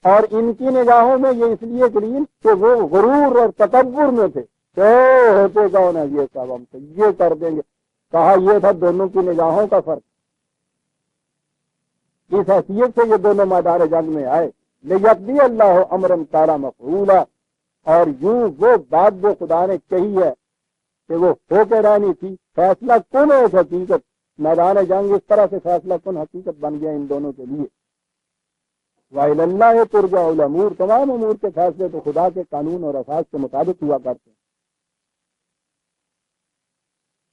اور ان کی نگاہوں میں یہ اس لیے قلیل کہ وہ غرور اور تکبر میں تھے کہ ہوتے کون ہے یہ سب، ہم سے یہ کر دیں گے. کہا یہ تھا دونوں کی نگاہوں کا فرق. اس حیثیت سے یہ دونوں میدان جنگ میں آئے. لیقضی اللہ امرا کان مفعولا، اور یوں وہ بات جو خدا نے کہی ہے کہ وہ ہو کے رہنی تھی، فیصلہ کن ایک حقیقت، میدان جنگ اس طرح سے فیصلہ کن حقیقت بن گیا ان دونوں کے لیے. وَإِلَى اللَّهِ تُرْجَعُ الْأُمُورُ، تمام امور کے فیصلے تو خدا کے قانون اور اساس کے مطابق ہوا کرتے ہیں.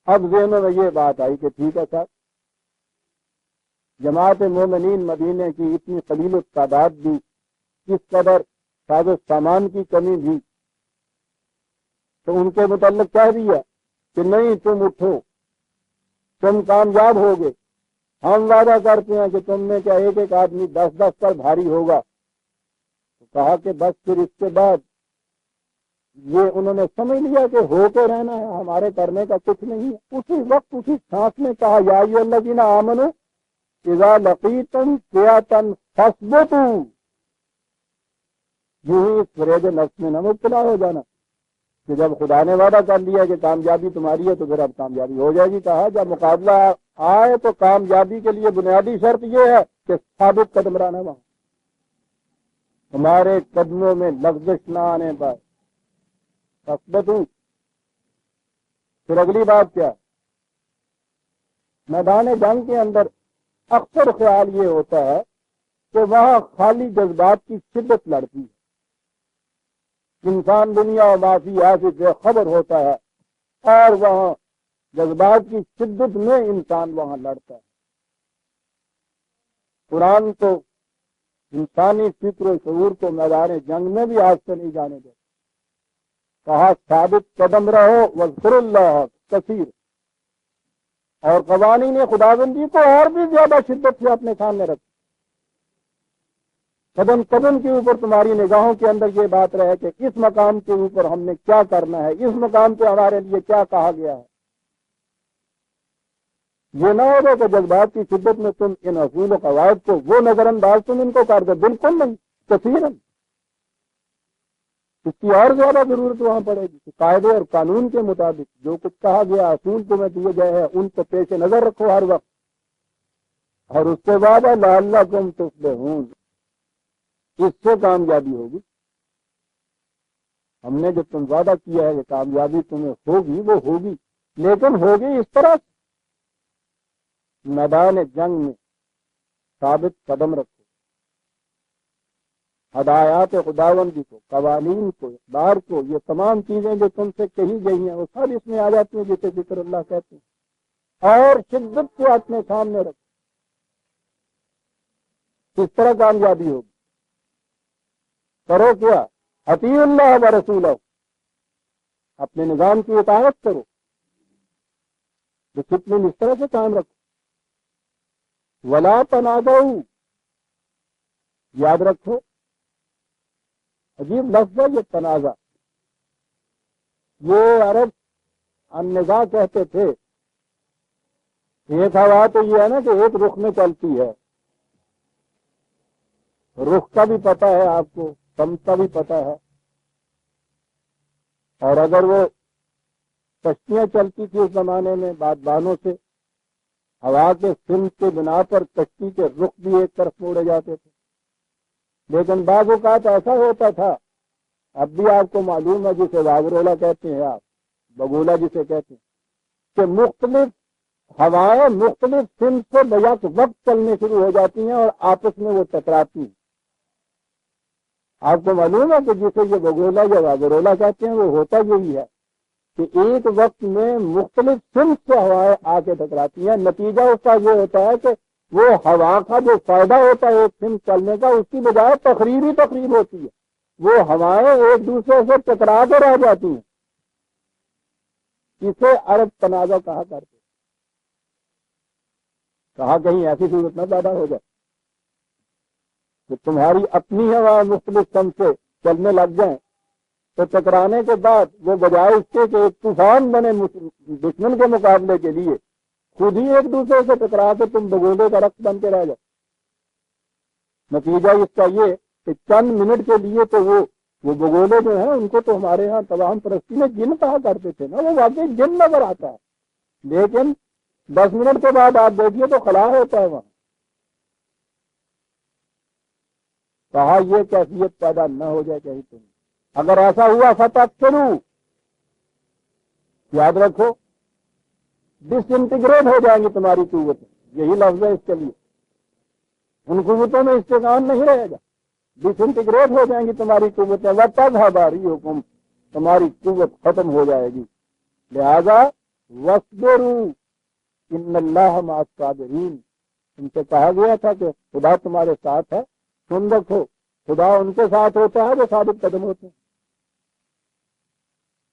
اب ذہنوں میں یہ بات آئی کہ ٹھیک ہے صاحب، جماعت مومنین مدینے کی اتنی قلیل التعداد بھی، کس قدر ساز و سامان کی کمی بھی، تو ان کے متعلق کہہ دیا کہ نہیں تم اٹھو، تم کامیاب ہوگے، ہم وعدہ کرتے ہیں کہ تم میں کیا ایک ایک آدمی 10 پر بھاری ہوگا. تو کہا کہ بس پھر اس کے بعد یہ انہوں نے سمجھ لیا کہ ہو کے رہنا ہے، ہمارے کرنے کا کچھ نہیں ہے. اسی وقت اسی سانس میں کہا یا ایھا الذین آمنوا اذا لقیتم فئۃ فاثبتوا. یوں ہی اس فریب نفس میں نہ مبتلا ہو جانا کہ جب خدا نے وعدہ کر لیا کہ کامیابی تمہاری ہے تو پھر اب کامیابی ہو جائے گی. کہا جب مقابلہ آئے تو کامیابی کے لیے بنیادی شرط یہ ہے کہ ثابت قدم رہنا، وہاں ہمارے قدموں میں لغزش نہ آنے پائے. فاثبتوا. پھر اگلی بات کیا، میدان جنگ کے اندر اکثر خیال یہ ہوتا ہے کہ وہاں خالی جذبات کی شدت لڑتی ہے. انسان دنیا و ما فیہا سے بے خبر ہوتا ہے، اور وہاں جذبات کی شدت میں انسان وہاں لڑتا ہے. قرآن تو انسانی فکر و شعور کو میدان جنگ میں بھی آج سے نہیں جانے دیتا. کہا ثابت قدم رہو واذکروا اللہ کثیر، اور قوانین خداوندی کو اور بھی زیادہ شدت سے اپنے سامنے رکھو. قدم قدم کے اوپر تمہاری نگاہوں کے اندر یہ بات رہے کہ اس مقام کے اوپر ہم نے کیا کرنا ہے، اس مقام پہ ہمارے لیے کیا کہا گیا ہے. یہ نہ ہوگا کہ جذبات کی شدت میں تم ان اصول و قواعد کو وہ نظر انداز تم ان کو کر دو. بالکل نہیں، کثیرن. اس کی اور زیادہ ضرورت وہاں پڑے گی. قاعدے اور قانون کے مطابق جو کچھ کہا گیا، اصول تمہیں دیے گئے ہیں، ان کو پیش نظر رکھو ہر وقت. اور اس کے بعد لعلکم تفلحون، اس سے کامیابی ہوگی. ہم نے جو تم وعدہ کیا ہے کہ کامیابی تمہیں ہوگی وہ ہوگی، لیکن ہوگی اس طرح میدان جنگ میں ثابت قدم رکھو. ہدایات خداوندی کو، قوانین کو، اقدار کو، یہ تمام چیزیں جو تم سے کہی گئی ہیں وہ سب اس میں آ جاتی ہیں جسے ذکر اللہ کہتے ہیں، اور شدت سے اپنے سامنے رکھو. کس طرح کامیابی ہوگی؟ کرو کیا؟ اطیعوا اللہ و رسولہ، اپنے نظام کی اطاعت کرو، ڈسپلن اس طرح سے قائم رکھو۔ ولا تنازعوا، یاد رکھو عجیب لفظ ہے یہ تنازع، یہ عرب النزاع کہتے تھے۔ ایک ہوا تو یہ ہے نا کہ ایک رخ میں چلتی ہے، رخ کا بھی پتہ ہے آپ کو، سمت کا بھی پتہ ہے، اور اگر وہ کشتیاں چلتی تھی اس زمانے میں بادبانوں سے، ہوا کے سمت کے بنا پر کشتی کے رخ بھی ایک طرف موڑے جاتے تھے۔ لیکن بعض اوقات ایسا ہوتا تھا، اب بھی آپ کو معلوم ہے جسے واگرولا کہتے ہیں آپ، بگولا جسے کہتے ہیں، کہ مختلف ہوائیں مختلف سمت سے بیک وقت چلنے شروع ہو جاتی ہیں اور آپس میں وہ ٹکراتی ہیں۔ آپ کو معلوم ہے کہ جسے یہ بگولا یا واگرولا کہتے ہیں وہ ہوتا یہی ہے کہ ایک وقت میں مختلف سمت سے ہوائیں آ کے ٹکراتی ہیں۔ نتیجہ اس کا یہ ہوتا ہے کہ وہ ہوا کا جو فائدہ ہوتا ہے ایک سمت چلنے کا، اس کی بجائے تقریب ہی تقریب ہوتی ہے، وہ ہوائیں ایک دوسرے سے ٹکرا کے رہ جاتی ہیں۔ اسے عرب تنازع کہا کرتے، کہا کہیں ایسی صورت نہ پیدا ہو جائے کہ تمہاری اپنی ہوا مختلف سمت سے چلنے لگ جائیں تو ٹکرانے کے بعد وہ بجائے اس کے کہ ایک طوفان بنے دشمن کے مقابلے کے لیے، خود ہی ایک دوسرے سے ٹکرا کے تم بگولے کا رقص بن کے رہ جاؤ۔ نتیجہ اس کا یہ کہ چند منٹ کے لیے تو وہ بگولے جو ہیں ان کو تو ہمارے ہاں توہم پرستی میں جن کہا کرتے تھے نا، وہ واقعی جن نظر آتا ہے، لیکن 10 منٹ کے بعد آپ دیکھیے تو خلا ہوتا ہے وہاں۔ کہا یہ کیفیت پیدا نہ ہو جائے کہیں تم، اگر ایسا ہوا فتح کرو، یاد رکھو ڈس انٹیگریٹ ہو جائیں گی تمہاری قوتیں، یہی لفظ ہے اس کے لیے، ان قوتوں میں استحکام نہیں رہے گا، ڈس انٹیگریٹ ہو جائیں گی تمہاری قوتیں، وَتَذْهَبَ رِيحُكُمْ، تمہاری قوت ختم ہو جائے گی۔ لہذا وَاصْبِرُوا إِنَّ اللَّهَ مَعَ الصَّابِرِينَ، ان سے کہا گیا تھا کہ خدا تمہارے ساتھ ہے، سن رکھو خدا ان کے ساتھ ہوتا ہے جو ثابت قدم ہوتے ہیں۔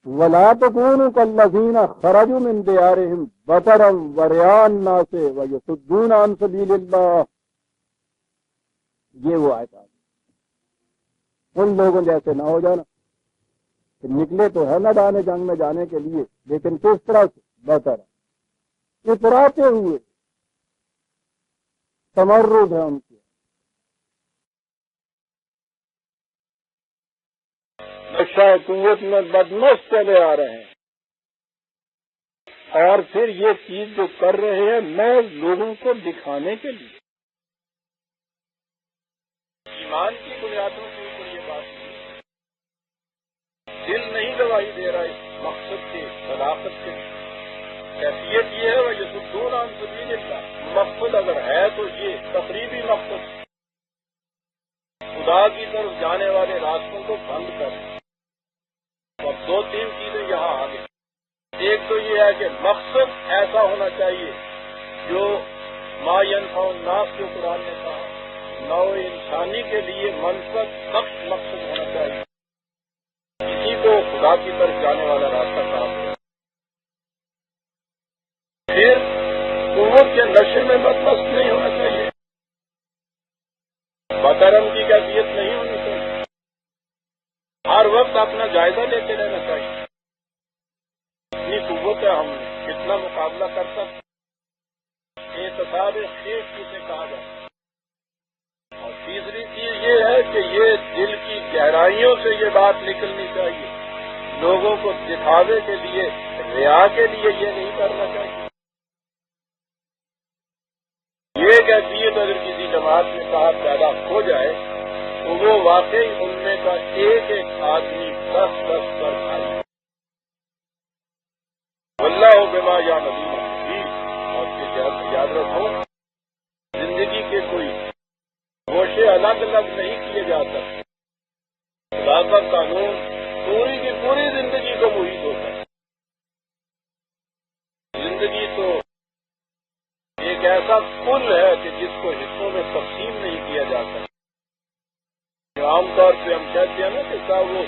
وَلَا تَكُونُوا كَالَّذِينَ خَرَجُوا مِن دِيَارِهِمْ بَطَرًا وَرِئَاءَ النَّاسِ وَيَصُدُّونَ عَن سَبِيلِ اللَّهِ، یہ وہ آیت ہے، ان لوگوں جیسے نہ ہو جانا کہ نکلے تو ہے میدان جنگ میں جانے کے لیے، لیکن کس طرح سے بطر اتراتے ہوئے، تمرد ہے ان کی، نقشہ قوت میں بدمست چلے آ رہے ہیں، اور پھر یہ چیز جو کر رہے ہیں میں لوگوں کو دکھانے کے لیے، ایمان کی بنیادوں کے اوپر یہ بات نہیں، دل نہیں گواہی دے رہا اس مقصد کی صداقت کے، کیفیت یہ ہے وَيَصُدُّونَ عَن سَبِيلِ اللَّهِ، مقصد اگر ہے تو یہ تقریبی مقصد، خدا کی طرف جانے والے راستوں کو بند کر۔ اب 2-3 چیزیں یہاں آ گئی، ایک تو یہ ہے کہ مقصد ایسا ہونا چاہیے جو ما ينفع الناس جو قرآن نے کہا، نوع انسانی کے لیے منفعت بخش مقصد ہونا چاہیے، اسی کو خدا کی طرف جانے والا راستہ کہا۔ پھر قوت کے نشے میں بدمست نہیں ہونا چاہیے، بدرم کی کیفیت نہیں ہونی چاہیے، ہر وقت اپنا جائزہ لیتے رہنا چاہیے، اتنی قوت ہے ہم کتنا مقابلہ کر سکتے، اعتصاب خیش جسے کہا جاتا ہے۔ اور تیسری چیز یہ ہے کہ یہ دل کی گہرائیوں سے یہ بات نکلنی چاہیے، لوگوں کو دکھاوے کے لیے، ریا کے لیے یہ نہیں کرنا چاہیے۔ یہ کیفیت اگر کسی جماعت میں کہا پیدا ہو جائے تو وہ واقعی ان میں کا ایک آدمی 10 پر آئی، واللہ بما یعملون محیط۔ اور پھر یاد رکھو زندگی کے کوئی گوشے الگ الگ نہیں کیے جا سکتے، خدا کا قانون پوری کی پوری زندگی کو محیط ہوتا ہے۔ زندگی تو ایک ایسا کل ہے کہ جس کو حصوں میں تقسیم نہیں کیا جا سکتا۔ عام طور پہ ہم کہتے ہیں نا کہ صاحب وہ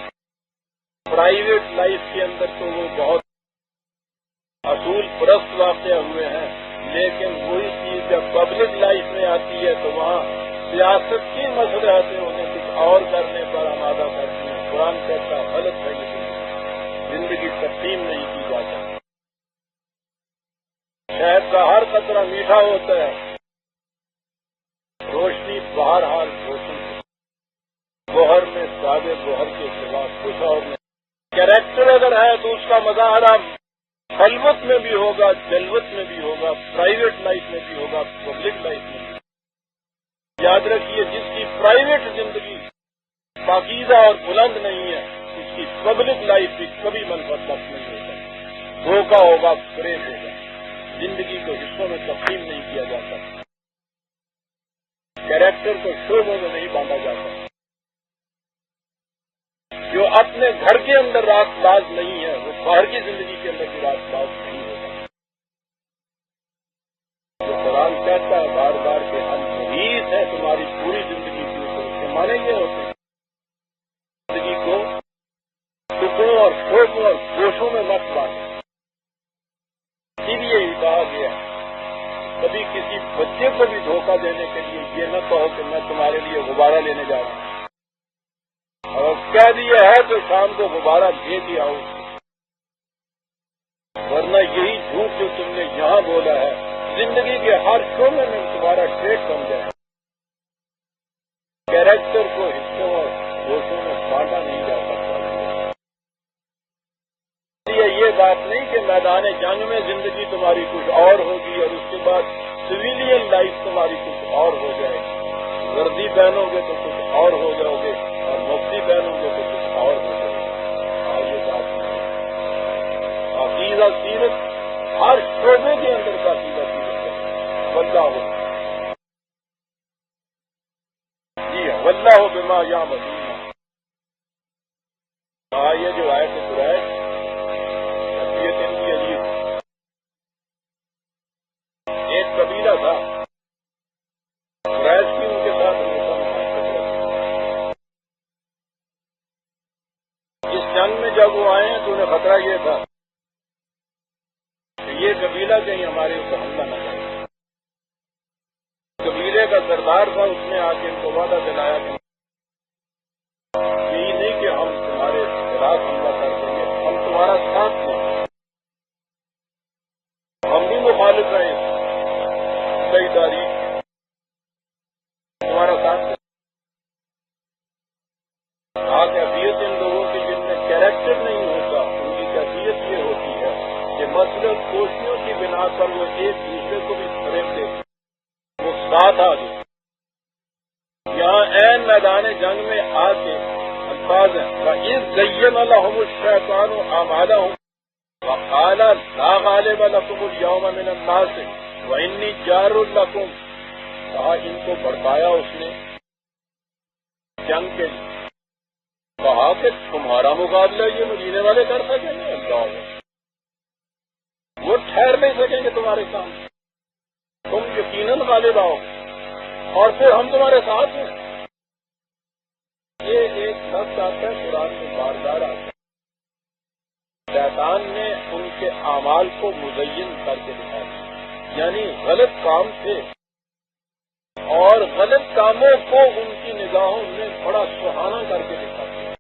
پرائیویٹ لائف کے اندر تو وہ بہت اصول پرست واقع ہوئے ہیں، لیکن وہی چیز جب پبلک لائف میں آتی ہے تو وہاں سیاست کی مصلحتیں انہیں کچھ اور کرنے پر آمادہ کرتی ہیں۔ قرآن کہتا ہے غلط ہے، یہ زندگی تقسیم نہیں کی جاتی۔ شہد کا ہر قطرہ میٹھا ہوتا ہے، روشنی بہرحال روشن ہے، گوہر میں سادے گوہر کے سوا کچھ اور نہیں۔ کیریکٹر اگر ہے تو اس کا مظاہرہ خلوت میں بھی ہوگا، جلوت میں بھی ہوگا، پرائیویٹ لائف میں بھی ہوگا، پبلک لائف میں بھی ہوگا۔ یاد رکھیے، جس کی پرائیویٹ زندگی پاکیزہ اور بلند نہیں ہے، اس کی پبلک لائف بھی کبھی منفرد نہیں ہوگا، دھوکہ ہوگا، فریب ہوگا، زندگی کو حصوں میں تقسیم نہیں کیا جاتا، کیریکٹر کو شعبوں میں نہیں باندھا جاتا۔ جو اپنے گھر کے اندر راست باز نہیں ہے وہ باہر کی زندگی کے اندر بھی راست باز نہیں ہوگا۔ جو قرآن کہتا ہے بار بار کہ ہم محیط ہیں تمہاری پوری زندگی کے اوپر، اس کے معنی یہ ہوتے ہیں زندگی کو ٹکڑوں اور شعبوں اور گوشوں میں مت بانٹو۔ اسی لیے ہی کہا گیا کبھی کسی بچے کو بھی دھوکہ دینے کے لیے یہ نہ کہو کہ میں تمہارے لیے غبارہ لینے جا رہا ہوں، اور کہہ دیا ہے تو شام کو غبارہ دے دیا ہو، ورنہ یہی جھوٹ جو تم نے یہاں بولا ہے زندگی کے ہر شعبے میں تمہارا ٹریٹ بن جائے۔ کیریکٹر کو حصوں اور گوشوں میں بانٹا نہیں جا سکتا۔ اس لیے یہ بات نہیں کہ میدان جنگ میں زندگی تمہاری کچھ اور ہوگی اور اس کے بعد سویلین لائف تمہاری کچھ اور ہو جائے گی، وردی پہنو گے تو کچھ اور ہو جاؤ گے اور مفتی پہنو گے تو کچھ اور ہو جائے گا۔ یہ بات نہیں، عقیدہ سیرت ہر شعبے کے اندر کا عقیدہ سیرت ہے، واللہ ہو جی واللہ ہو بما یعملون۔ یہ جو آیت قرآن یہ دن کی عجیب ایک قبیلہ تھا قریش کی، ان کے ساتھ اس جنگ میں جب وہ آئے ہیں تو انہیں خطرہ یہ تھا کہ یہ قبیلہ کہیں ہمارے اوپر حملہ نہ کرے۔ قبیلے کا سردار تھا، اس نے آ کے ان کو وعدہ دلایا کہ یہی نہیں کہ ہم تمہارے خلاف حملہ کر دیں گے، ہم تمہارا ساتھ دیں گے، ہم بھی مخالف ہیں صحیح تاریخ تمہارا ساتھ دیں۔ کہا کہ ابیت ان لوگوں کی جن میں کیریکٹر نہیں ہوتا، ان کی کیفیت یہ ہوتی ہے کہ مثلاً کوششوں کی بنا پر وہ ایک دوسرے کو بھی فریب دیتے، وہ ساتھ آ گئے۔ یہاں عین میدان جنگ میں آ کے الفاظ ہیں وَإِذْ زَيَّنَ لَهُمُ الشَّيْطَانُ أَعْمَالَهُمْ وَقَالَ لَا غَالِبَ لَكُمُ الْيَوْمَ مِنَ النَّاسِ وَإِنِّي جَارٌ لَكُمْ۔ کہا ان کو بڑھایا اس نے جنگ کے لیے، کہا کہ تمہارا مقابلہ یہ مدینے والے کر سکیں گے؟ اللہ، وہ ٹھہر نہیں سکیں گے تمہارے سامنے، تم یقیناً غالب آؤ اور پھر ہم تمہارے ساتھ ہیں۔ یہ ایک لفظ آتا ہے قرآن میں بار بار آتا ہے، شیطان نے ان کے اعمال کو مزین کر کے دکھایا، یعنی غلط کام تھے اور غلط کاموں کو ان کی نگاہوں میں بڑا سہانا کر کے دکھایا۔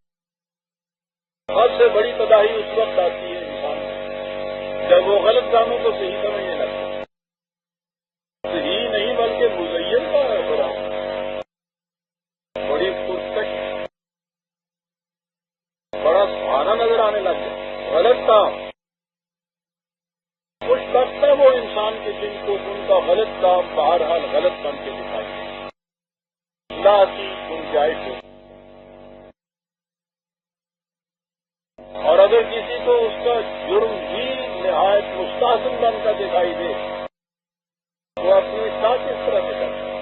سب سے بڑی تباہی اس وقت آتی ہے انسان میں جب وہ غلط کاموں کو صحیح سمجھنے لگتا، صحیح نہیں بلکہ مزین کا ہے قرآن، بڑی پرکش بڑا سہانا نظر آنے لگ گیا غلط کام۔ خوش بخت ہے وہ انسان کے جن کو ان کا غلط کام بہرحال غلط بن کے دکھائی دے، اللہ کی گنجائش ہو۔ اور اگر کسی کو اس کا جرم بھی نہایت مستحسن بن کر دکھائی دے تو اپنی اصلاح کس طرح سے کرتا ہے؟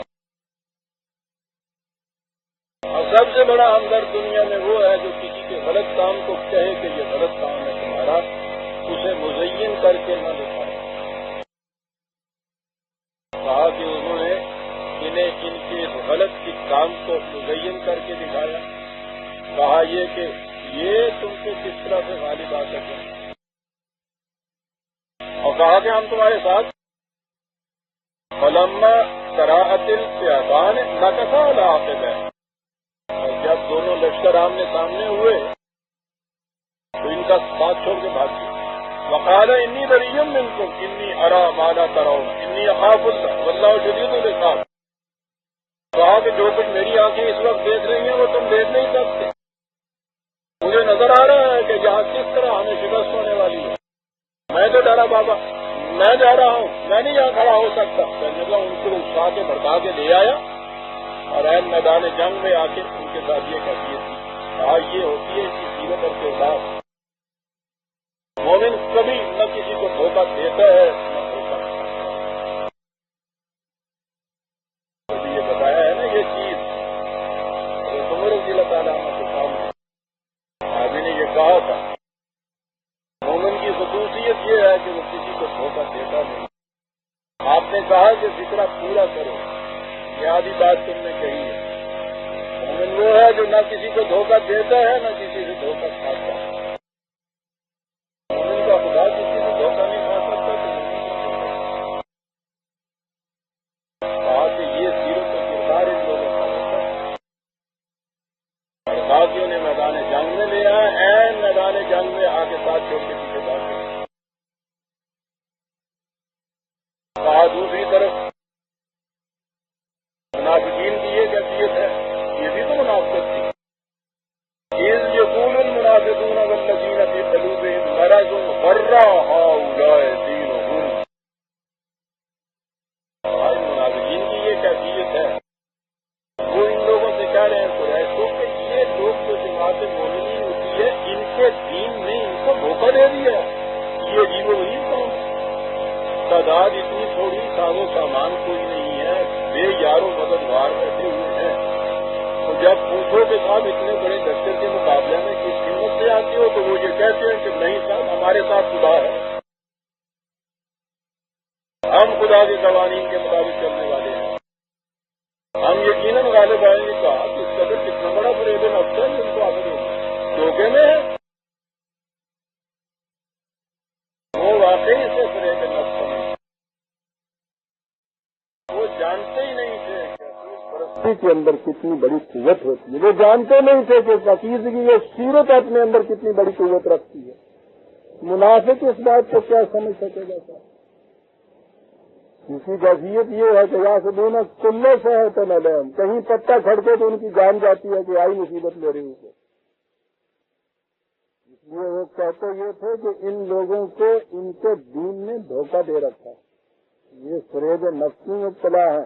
اور سب سے بڑا ہمدرد دنیا میں وہ ہے جو کسی کے غلط کام کو کہے کہ یہ غلط کام ہے تمہارا، اسے مزین کر کے نہ دکھائے۔ کہا کہ انہوں نے انہیں ان کے غلط کے کام کو مزین کر کے دکھایا کہا یہ کہ یہ تم سے کس طرح سے غالب آ سکیں، اور کہا کہ ہم تمہارے ساتھ فلما قراءت الفئتان نکثا علی عقبیہ، اور جب دونوں لشکر آمنے سامنے ہوئے تو ان کا ساتھ چھوڑ کے بھاگ گئے. وقال انی بریء منکم انی اری ما لا ترون انی اخاف اللہ واللہ شدید العقاب. کہا کہ جو کچھ میری آنکھیں اس وقت دیکھ رہی ہیں وہ تم دیکھ نہیں سکتے. مجھے نظر آ رہا ہے کہ یہاں کس طرح ہمیں شکست ہونے والی ہے. میں تو ڈرا بابا، میں جا رہا ہوں، میں نہیں یہاں کھڑا ہو سکتا. کہنے لگا ان کو اٹھا کے بھڑکا کے لے آیا اور عین میدان جنگ میں آ کے ان کے ساتھ یہ کیفیت تھی. کہا یہ ہوتی ہے اس کی سیرت اور کردار. مومن کبھی نہ کسی کو دھوکہ دیتا ہے نہ دھوکہ کھاتا ہے. کبھی یہ بتایا ہے نا یہ چیز عمر رضی اللہ تعالیٰ عنہ کے سامنے آدمی نے یہ کہا تھا مومن کی خصوصیت یہ ہے کہ وہ کسی کو دھوکہ دیتا نہیں. آپ نے کہا کہ ذکر پورا کرو، یہ آدھی بات تم نے کہی ہے. مومن وہ ہے جو نہ کسی کو دھوکہ دیتا ہے نہ کسی سے دھوکہ کھاتا ہے. مومن کا خدا کسی سے دھوکہ نہیں کھا سکتا تو کہا کہ یہ سیرت و کردار ان لوگوں کا ہوتا ہے. اور باقیوں نے میدان جنگ میں لے آیا، عین میدان جنگ میں آگے ساتھ چھوڑ کے پیچھے بھاگ گئے. کہا دوسری طرف منافقین کی یہ کیفیت ہے، یہ بھی تو منافقت تھی. اذ یقول المنافقون والذین فی قلوبہم مرض غر ہؤلاء دینہم. منافقین کی یہ کیفیت ہے، وہ ان لوگوں سے کہہ رہے ہیں قریشوں کہ یہ لوگ جو جماعت مومنین ہوتی ہے ان کے دین نے ان کو دھوکہ دے دیا ہے. یہ عجیب و غریب کام ہے. تعداد اتنی تھوڑی، ساز و سامان کوئی نہیں ہے، بے یار و مددگار بیٹھے ہوئے ہیں. تو جب پوچھو کہ صاحب اتنے بڑے دفتر کے مقابلے میں کس قیمت سے آتے ہو تو وہ یہ کہتے ہیں کہ نہیں صاحب ہمارے ساتھ خدا ہے، ہم خدا کے قوانین کے مطابق چلنے والے ہیں، ہم یقیناً غالب آئیں گے. کہا کہ اس قدر کتنا بڑا فریب نفس ہے جن کو آگے دھوکے میں ہے. وہ واقعی سے فریب نفس نہیں، وہ جانتے ہی نہیں تھے کہ کے اندر کتنی بڑی قوت ہوتی ہے. وہ جانتے نہیں تھے کہ پاکیزگی یہ سیرت اپنے اندر کتنی بڑی قوت رکھتی ہے. منافق اس بات کو کیا سمجھ سکے گا صاحب؟ اس کی کیفیت یہ ہے کہ یہاں سے دونوں کلے سے ہے تو نلم، کہیں پتا کھڑکے تو ان کی جان جاتی ہے کہ آئی مصیبت میرے اوپر. اس لیے وہ کہتے یہ تھے کہ ان لوگوں کو ان کے دین نے دھوکہ دے رکھا، یہ فریب نفسی مبتلا ہے.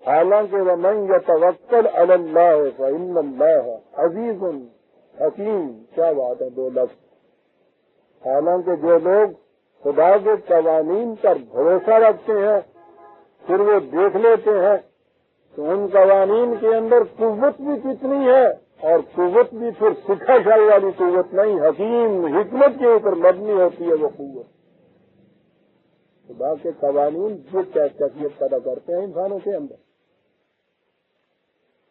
حالانکہ وَمَن يَتَوَكَّلْ عَلَى اللَّهِ فَإِنَّ اللَّهَ عَزِيزٌ حکیم. کیا بات ہے، دو لفظ. حالانکہ جو لوگ خدا کے قوانین پر بھروسہ رکھتے ہیں پھر وہ دیکھ لیتے ہیں تو ان قوانین کے اندر قوت بھی کتنی ہے، اور قوت بھی پھر سکھا شائی والی قوت نہیں، حکیم حکمت کے اوپر مبنی ہوتی ہے وہ قوت. خدا کے قوانین جو کیفیت پیدا کرتے ہیں انسانوں کے اندر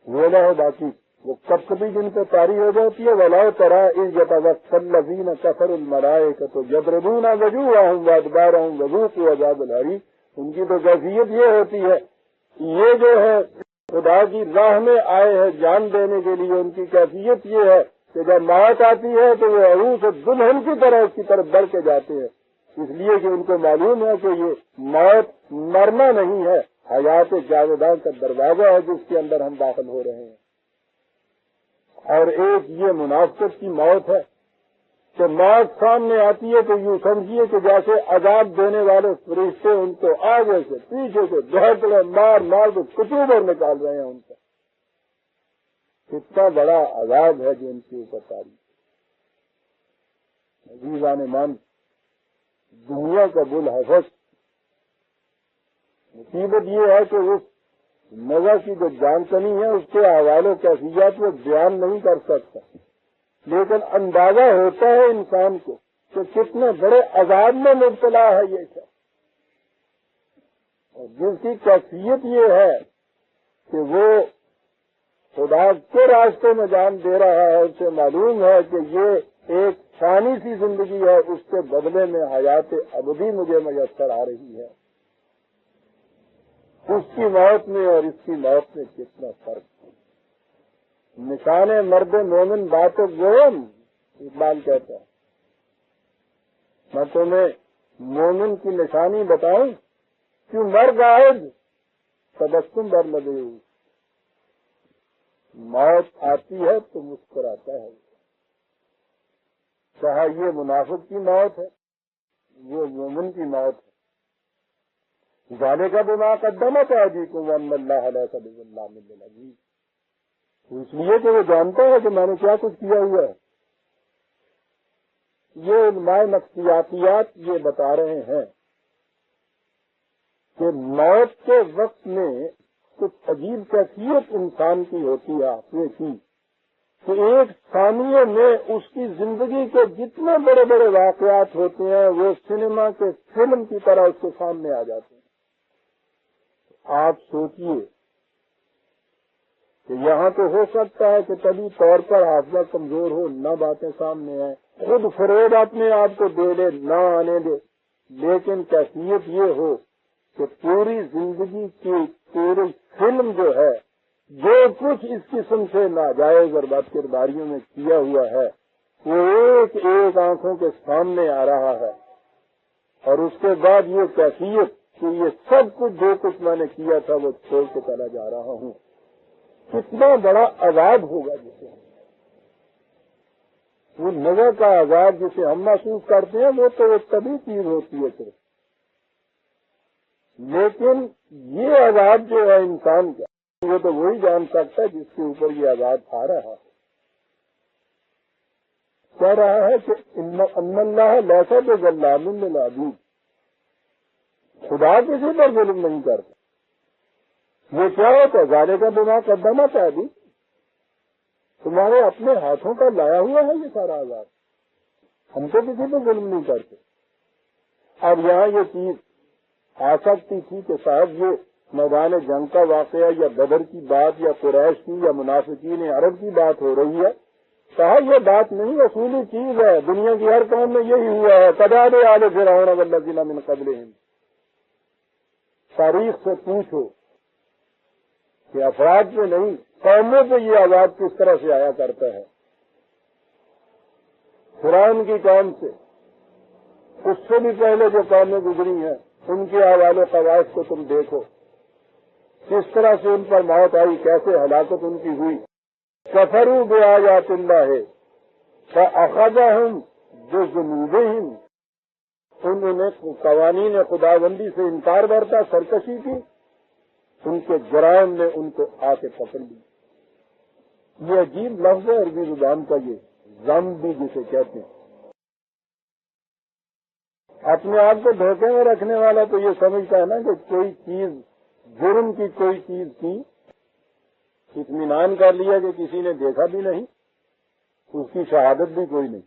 وہ نہ ہو. باقی وہ کب کبھی جن کو طاری ہو جاتی ہے وَلَوْ تَرَىٰ إِذْ يَتَوَفَّى الَّذِينَ كَفَرُوا الْمَلَائِكَةُ يَضْرِبُونَ وُجُوهَهُمْ وَأَدْبَارَهُمْ وَذُوقُوا عَذَابَ الْحَرِيقِ. ان کی تو کیفیت یہ ہوتی ہے، یہ جو ہے خدا کی راہ میں آئے ہیں جان دینے کے لیے، ان کی کیفیت یہ ہے کہ جب موت آتی ہے تو وہ عروس دلہن کی طرح اس کی طرف بڑھ کے جاتے ہیں، اس لیے کہ ان کو معلوم ہے کہ یہ موت مرنا نہیں ہے، حیات جاودان کا دروازہ ہے جس کے اندر ہم داخل ہو رہے ہیں. اور ایک یہ منافقت کی موت ہے کہ موت سامنے آتی ہے تو یوں سمجھیے کہ جیسے عذاب دینے والے فرشتے ان کو آگے سے پیچھے سے دھڑکڑے مار مار کے کچوبر نکال رہے ہیں. ان کا کتنا بڑا عذاب ہے جو ان کے اوپر تاری. عزیزان مان، دنیا کا بلحفظ مصیبت یہ ہے کہ اس مزہ کی جو جانکنی ہے اس کے حوالے کیفیات وہ بیان نہیں کر سکتا، لیکن اندازہ ہوتا ہے انسان کو کہ کتنے بڑے عذاب میں مبتلا ہے یہ سب. اور جس کی کیفیت یہ ہے کہ وہ خدا کے راستے میں جان دے رہا ہے اسے معلوم ہے کہ یہ ایک فانی سی زندگی ہے، اس کے بدلے میں حیات ابدی مجھے میسر آ رہی ہے۔ اس کی موت میں اور اس کی موت میں کتنا فرق ہے۔ نشان مرد مومن بات گویم، اقبال کہتا ہے، میں تمہیں مومن کی نشانی بتاؤں، کیوں مرگ آئے تبسم بر لگے، موت آتی ہے تو مسکراتا ہے۔ چاہے یہ منافق کی موت ہے، وہ مومن کی موت ہے۔ ذالک بما قدمت ایدیکم وان اللہ لیس بظلام للعبید، اس لیے کہ وہ جانتا ہے کہ میں نے کیا کچھ کیا ہوا ہے۔ یہ علماء نفسیاتیات یہ بتا رہے ہیں کہ موت کے وقت میں کچھ عجیب کیفیت انسان کی ہوتی ہے آخرے کی، کہ ایک ثانیے میں اس کی زندگی کے جتنے بڑے بڑے واقعات ہوتے ہیں وہ سنیما کے فلم کی طرح اس کے سامنے آ جاتے ہیں۔ آپ سوچئے کہ یہاں تو ہو سکتا ہے کہ طبی طور پر حافظہ کمزور ہو، نہ باتیں سامنے آئیں، خود فریب اپنے آپ کو دے لے، نہ آنے دے، لیکن کیفیت یہ ہو کہ پوری زندگی کی پوری فلم جو ہے، جو کچھ اس قسم سے ناجائز اور بد کرداریوں میں کیا ہوا ہے، وہ ایک ایک آنکھوں کے سامنے آ رہا ہے، اور اس کے بعد یہ کیفیت کہ یہ سب کچھ جو کچھ میں نے کیا تھا وہ چھوڑ کے چلا جا رہا ہوں۔ کتنا بڑا عذاب ہوگا جسے وہ نظر کا عذاب جسے ہم محسوس کرتے ہیں، وہ تو ایک طبی چیز ہوتی ہے صرف، لیکن یہ عذاب جو ہے انسان کا، وہ تو وہی جان سکتا ہے جس کے اوپر یہ عذاب آ رہا ہے۔ کہہ رہا ہے کہ ان اللہ لیس بظلام للعبید، خدا کسی پر ظلم نہیں کرتا۔ یہ کیا ہوتا ہے؟ ذالک بما قدمت ایدیکم، تمہارے اپنے ہاتھوں کا لایا ہوا ہے یہ سارا عذاب، ہم تو کسی پر ظلم نہیں کرتے۔ اب یہاں یہ چیز آ سکتی تھی کہ صاحب یہ میدان جنگ کا واقعہ یا بدر کی بات یا قریش کی یا منافقین عرب کی بات ہو رہی ہے، کہا یہ بات نہیں، اصولی چیز ہے، دنیا کی ہر قوم میں یہی ہوا ہے۔ کداب آل فرعون والذین من قبلہم، تاریخ سے پوچھو کہ افراد پہ نہیں، قوموں پہ یہ عذاب کس طرح سے آیا کرتا ہے۔ فرعون کی قوم سے، اس سے بھی پہلے جو قومیں گزری ہیں ان کے احوال و قواعد کو تم دیکھو، کس طرح سے ان پر موت آئی، کیسے ہلاکت ان کی ہوئی۔ کفروا بآیات اللہ فأخذہم بذنوبہم، انہوں نے قوانین خداوندی سے انکار برتا، سرکشی کی، ان کے جرائم نے ان کو آ کے پکڑ لی۔ یہ عجیب لفظ ہے عربی زبان کا، یہ ذم بھی جسے کہتے ہیں۔ اپنے آپ کو دھوکے میں رکھنے والا تو یہ سمجھتا ہے نا کہ کوئی چیز، جرم کی کوئی چیز کی، اطمینان کر لیا کہ کسی نے دیکھا بھی نہیں، اس کی شہادت بھی کوئی نہیں،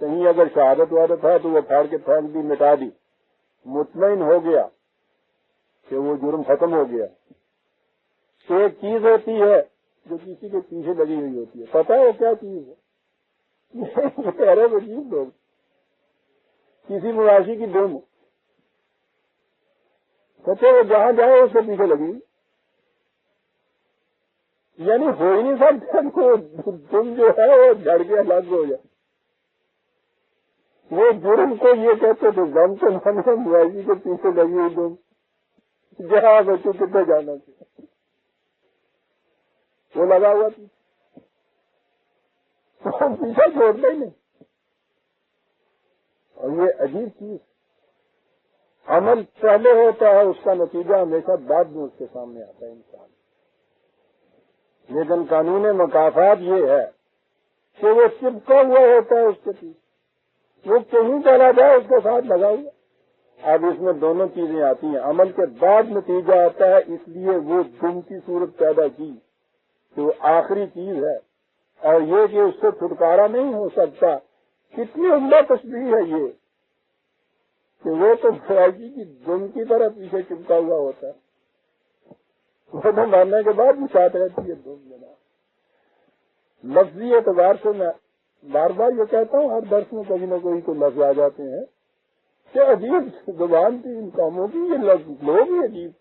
کہیں اگر شہادت وادت ہے تو وہ پھاڑ کے پھینک دی، مٹا دی، مطمئن ہو گیا کہ وہ جرم ختم ہو گیا۔ ایک چیز ہوتی ہے جو کسی کے پیچھے لگی ہوئی ہوتی ہے، پتہ ہے وہ کیا چیز ہے؟ ارے عجیب لوگ، کسی مواشی کی دم، کہتے وہ جہاں جائے اس کے پیچھے لگی، یعنی ہو ہی نہیں سکتا تم جو ہے وہ جھڑ کے الگ ہو جائے۔ وہ جرم کو یہ کہتے تھے غم کے من میں مواشی کے پیچھے لگی ہوئی دم، جہاں بچوں کتنے جانا چاہیے وہ لگا ہوا پیچھے چھوڑتا ہی نہیں۔ اور یہ عجیب چیز، عمل پہلے ہوتا ہے، اس کا نتیجہ ہمیشہ بعد میں اس کے سامنے آتا ہے انسان۔ لیکن قانون مکافات یہ ہے کہ وہ چپکا ہوا ہوتا ہے اس کے پیچھے، وہ کہیں چلا جائے اس کے ساتھ لگا ہوا۔ اب اس میں دونوں چیزیں آتی ہیں، عمل کے بعد نتیجہ آتا ہے، اس لیے وہ دم کی صورت پیدا کی کہ وہ آخری چیز ہے، اور یہ کہ اس سے چھٹکارا نہیں ہو سکتا۔ کتنی عمدہ تشبیہ ہے یہ کہ وہ تو فرائضی کی دم کی طرح پیچھے چپکا ہوا ہوتا ہے، وہ تو ماننے کے بعد بھی ساتھ رہتی ہے دم جناب۔ لفظی اعتبار سے میں بار بار یہ کہتا ہوں، ہر درس میں کبھی نہ کوئی تو لفظ آ جاتے ہیں، کیا عجیب زبان تھی ان قوموں کی، یہ لوگ ہی عجیب۔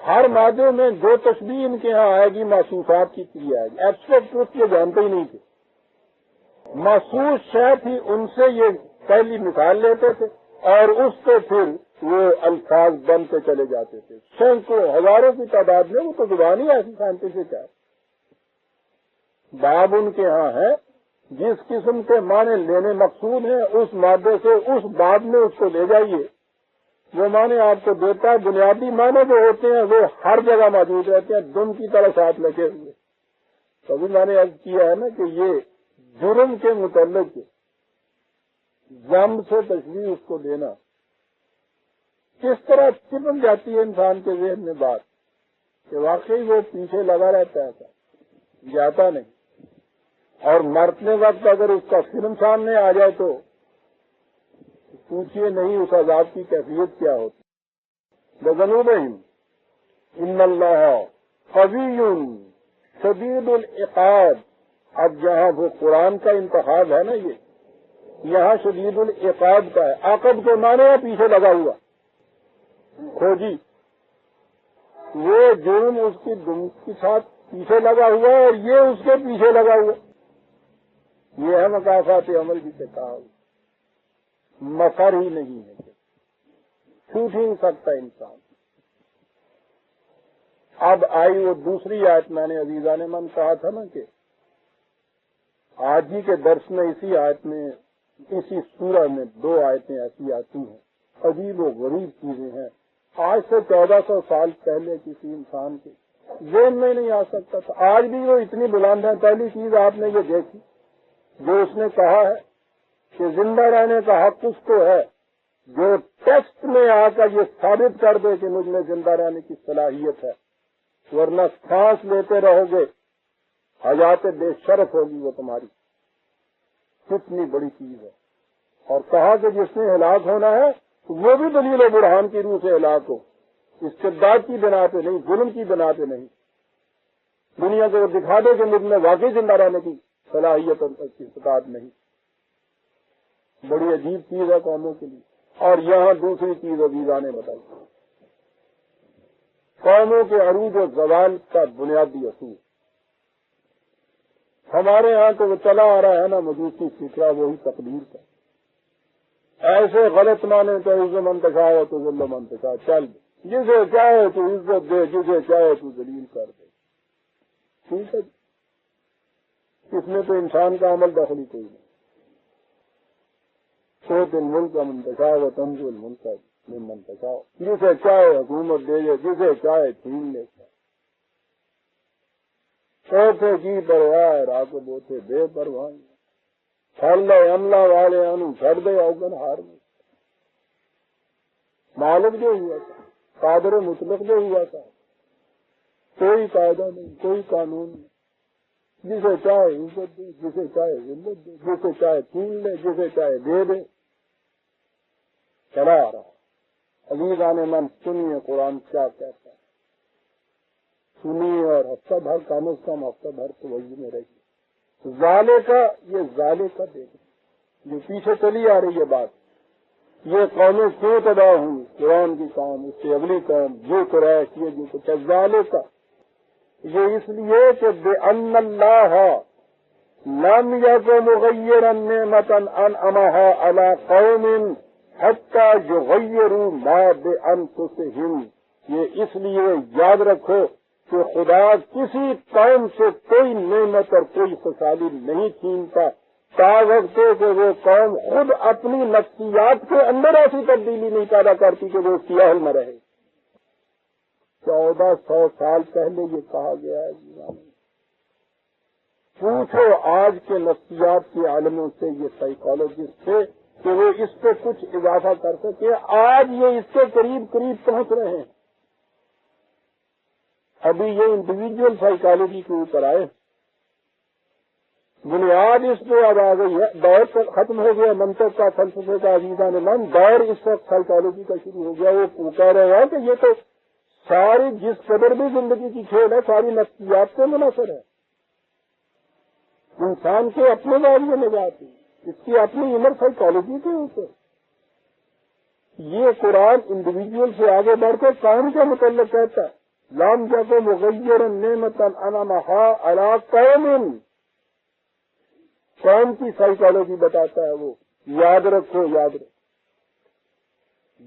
ہر مادے میں جو تشبیہ ان کے ہاں آئے گی محسوسات کی کریہ آئے گی، ایبسٹریکٹ ٹروتھ یہ جانتے ہی نہیں تھے، محسوس شے تھی، ان سے یہ پہلی مثال لیتے تھے اور اس سے پھر وہ الفاظ بنتے چلے جاتے تھے، سینکڑوں ہزاروں کی تعداد میں، وہ تو زبان ہی ایسی سائنٹیفک ہے۔ باب ان کے ہاں ہے، جس قسم کے معنی لینے مقصود ہیں اس مادے سے اس باب میں اس کو لے جائیے، وہ معنی آپ کو دیتا ہے۔ بنیادی معنی جو ہوتے ہیں وہ ہر جگہ موجود رہتے ہیں، دم کی طرح ساتھ لگے ہوئے۔ کبھی میں نے عرض کیا ہے نا کہ یہ جرم کے متعلق ضم سے تشبیہ اس کو دینا، کس طرح چپک جاتی ہے انسان کے ذہن میں بات کہ واقعی وہ پیچھے لگا رہتا ہے، ایسا جاتا نہیں، اور مرنے وقت اگر اس کا فلم سامنے آ جائے تو پوچھئے نہیں اس عذاب کی کیفیت کیا ہوتی۔ بذنوبہم ان اللہ قوی شدید العقاب۔ اب جہاں وہ قرآن کا انتخاب ہے نا، یہ یہاں شدید العقاب کا ہے۔ عقب کے معنی ہے پیچھے لگا ہوا، کھوجی، وہ جرم اس کی دم کے ساتھ پیچھے لگا ہوا ہے اور یہ اس کے پیچھے لگا ہوا۔ یہ ہے مقاصد عمل کی کتاب، مفر ہی نہیں ہے، چھوٹ ہی نہیں سکتا انسان۔ اب آئی وہ دوسری آیت، میں نے عزیزان من کہا تھا نا کہ آج ہی کے درس میں اسی آیت میں، اسی سورہ میں 2 آیتیں ایسی آتی ہیں، عجیب و غریب چیزیں ہیں، آج سے 1400 سال پہلے کسی انسان کے ذہن میں نہیں آ سکتا تھا، آج بھی وہ اتنی بلند ہے۔ پہلی چیز آپ نے یہ دیکھی جو اس نے کہا ہے کہ زندہ رہنے کا حق اس کو ہے جو ٹیسٹ میں آ کر یہ ثابت کر دے کہ مجھ میں زندہ رہنے کی صلاحیت ہے، ورنہ سانس لیتے رہو گے، حیات بے شرف ہوگی وہ تمہاری۔ کتنی بڑی چیز ہے۔ اور کہا کہ جس نے ہلاک ہونا ہے وہ بھی دلیل و برہان کی روح سے ہلاک ہو، استبداد کی بنا پہ نہیں، ظلم کی بنا پہ نہیں، دنیا کو دکھا دے کہ مجھ میں واقعی زندہ رہنے کی صلاحیت اور استطاعت نہیں۔ بڑی عجیب چیز ہے قوموں کے لیے۔ اور یہاں دوسری چیز عزیزاں نے بتائی، قوموں کے عروج و زوال کا بنیادی اصول۔ ہمارے ہاں تو وہ چلا آ رہا ہے نا مجوسی فکرہ، وہی تقدیر کا، ایسے غلط مانے تو عزت منتشا ہو تو ذل منتشا، چل جسے چاہے تو عزت دے، جسے چاہے تو ذلیل کر دے۔ ٹھیک ہے، اس میں تو انسان کا عمل دخل ہی کوئی نہیں۔ سوت الملک کا منتشا و تنز الملک کا منتشا، جسے چاہے حکومت دے دے، جسے چاہے چھین لے۔ سوتے کی پرواہ راک بوتے بے پرواہ، پھل عملہ والے انو چھڑ دے اوگن ہار میں۔ مالک جو ہوا تھا، قادر مطلق جو ہوا تھا، کوئی قاعدہ نہیں، کوئی قانون نہیں، جسے چاہے عزت دے، جسے چاہے ذلت دے، جسے چاہے چھین لے، جسے چاہے دے دے، چلا آ رہا۔ عزیزان من سنیے قرآن کیا کہتا ہے، سنیے اور ہفتہ بھر، کم از کم ہفتہ بھر توجہ میں رہیے۔ ظالے کا، یہ ظالے کا دیکھیں جو پیچھے چلی آ رہی ہے بات، یہ قومیں کیوں تباہ ہوئی، قرآن کی قوم، اس سے اگلی قوم، یہ قریش، یہ جو کچھ ظالے کا، یہ اس لیے کہ بِأَنَّ اللَّهَ لَمْ يَكُ مُغَيِّرًا نِعْمَةً أَنْعَمَهَا عَلَى قَوْمٍ حَتَّى يُغَيِّرُوا مَا بِأَنفُسِهِمْ۔ یہ اس لیے یاد رکھو کہ خدا کسی قوم سے کوئی نعمت اور کوئی خوشحالی نہیں چھینتا تا وقت کہ وہ قوم خود اپنی نفسیات کے اندر ایسی تبدیلی نہیں پیدا کرتی کہ وہ اس کی اہل نہ رہے۔ 1400 سال پہلے یہ کہا گیا ہے۔ پوچھو آج کے نفسیات کے عالموں سے، یہ سائیکالوجسٹ تھے، کہ وہ اس پہ کچھ اضافہ کر سکے، آج یہ اس کے قریب قریب پہنچ رہے ہیں۔ ابھی یہ انڈیویجول سائیکالوجی کے اوپر آئے، بنیاد اس پہ اب آ گئی ہے، دور ختم ہو گیا منطق کا، فلسفے کا، عزیزان من، دور اس وقت سائیکالوجی کا شروع ہو گیا۔ وہ کہہ رہے ہیں کہ یہ تو ساری جس قدر بھی زندگی کی کھیل ہے ساری نفسیات سے منحصر ہے. انسان کے اپنے ذریعے نجات ہے، اس کی اپنی انر سائیکالوجی کے اوپر. یہ قرآن انڈیویجول سے آگے بڑھ کے قوم کے متعلق کہتا ہے لام جاکو مغیر نعمت انعمہا علی قوم. قوم کی سائیکالوجی بتاتا ہے وہ. یاد رکھو، یاد رکھو،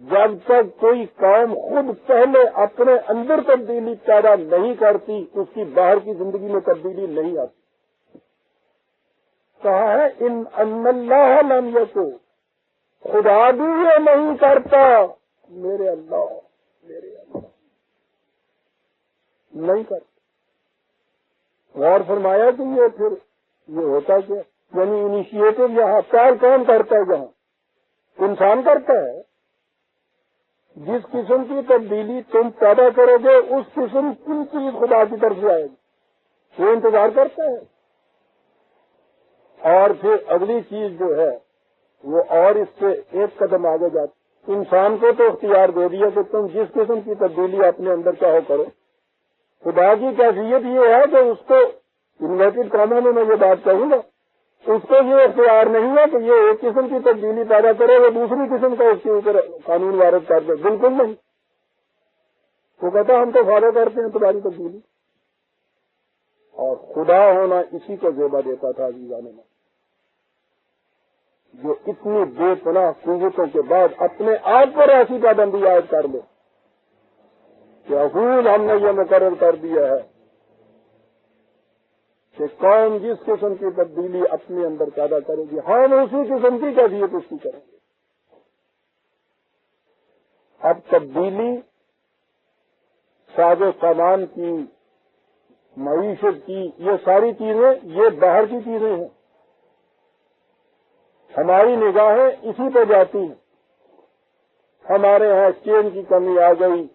جب تک کوئی قوم خود پہلے اپنے اندر تبدیلی پیدا نہیں کرتی اس کی باہر کی زندگی میں تبدیلی نہیں آتی. کہا ہے ان اللہ لم یکو، خدا بھی یہ نہیں کرتا، میرے اللہ نہیں کرتا. غور فرمایا کہ یہ پھر یہ ہوتا کیا؟ یعنی انیشیٹو یہاں پہل کون کرتا ہے؟ جہاں انسان کرتا ہے. جس قسم کی تبدیلی تم پیدا کرو گے اس قسم کی چیز خدا کی طرف سے آئے گی. وہ انتظار کرتا ہے. اور پھر اگلی چیز جو ہے وہ اور اس سے ایک قدم آگے جاتی. انسان کو تو اختیار دے دیا کہ تم جس قسم کی تبدیلی اپنے اندر چاہو کرو. خدا کی کیفیت یہ ہے کہ اس کو انورٹڈ کاموں میں یہ بات کہوں گا، اس کو یہ اختیار نہیں ہے کہ یہ ایک قسم کی تبدیلی پیدا کرے وہ دوسری قسم کا اس کے اوپر قانون وارد کر دے. بالکل نہیں. وہ کہتا ہم تو فالو کرتے ہیں تمہاری تبدیلی. اور خدا ہونا اسی کو زیبا دیتا تھا عزیزان میں، جو اتنی بے پناہ قوتوں کے بعد اپنے آپ پر ایسی پابندی عائد کر لے کہ اصول ہم نے یہ مقرر کر دیا ہے کہ قوم جس قسم کی تبدیلی اپنے اندر پیدا کرے گی ہم اسی قسم کی کیفیت اس کی کریں گے. اب تبدیلی ساز و سامان کی، معیشت کی، یہ ساری چیزیں یہ باہر کی چیزیں ہیں. ہماری نگاہیں اسی پہ جاتی ہیں. ہمارے ہاں چین کی کمی آ گئی،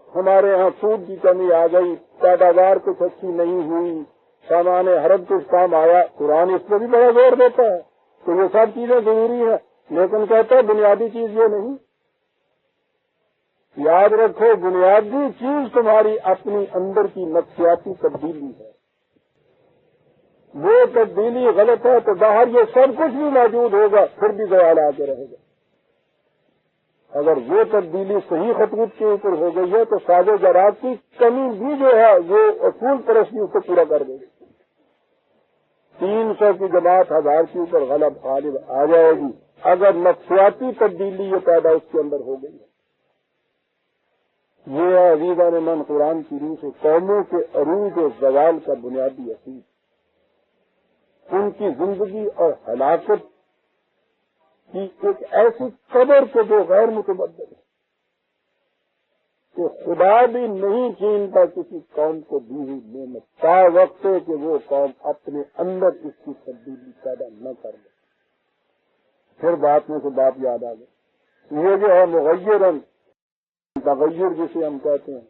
ہمارے ہاں سود کی کمی آ گئی، پیداوار کچھ اچھی نہیں ہوئی، سامان حرب کچھ کام آیا. قرآن اس پہ بھی بڑا زور دیتا ہے کہ یہ سب چیزیں ضروری ہیں، لیکن کہتا ہے بنیادی چیز یہ نہیں. یاد رکھو بنیادی چیز تمہاری اپنی اندر کی نفسیاتی تبدیلی ہے. وہ تبدیلی غلط ہے تو باہر یہ سب کچھ بھی موجود ہوگا پھر بھی زوال آ کے رہے گا. اگر وہ تبدیلی صحیح خطوط کے اوپر ہو گئی ہے تو ساز و جرات کی کمی بھی جو ہے وہ اصول پرستی اس کو پورا کر دے گی. 300 کی جماعت 1000 کے اوپر غالب آ جائے گی اگر نفسیاتی تبدیلی یہ پیدا اس کے اندر ہو گئی ہے. یہ ہے عزیزان من قرآن کی روح سے قوموں کے عروج و زوال کا بنیادی اصول. ان کی زندگی اور ہلاکت کی ایک ایسی قدر کے جو غیر متبدل ہے کہ خدا بھی نہیں چھینتا کسی قوم کو دی ہوئی نعمت تا وقت ہے کہ وہ قوم اپنے اندر اس کی تبدیلی پیدا نہ کر لے. پھر بات میں سے بات یاد آ گئی. یہ جو ہے مغیرن تغیر جسے ہم کہتے ہیں،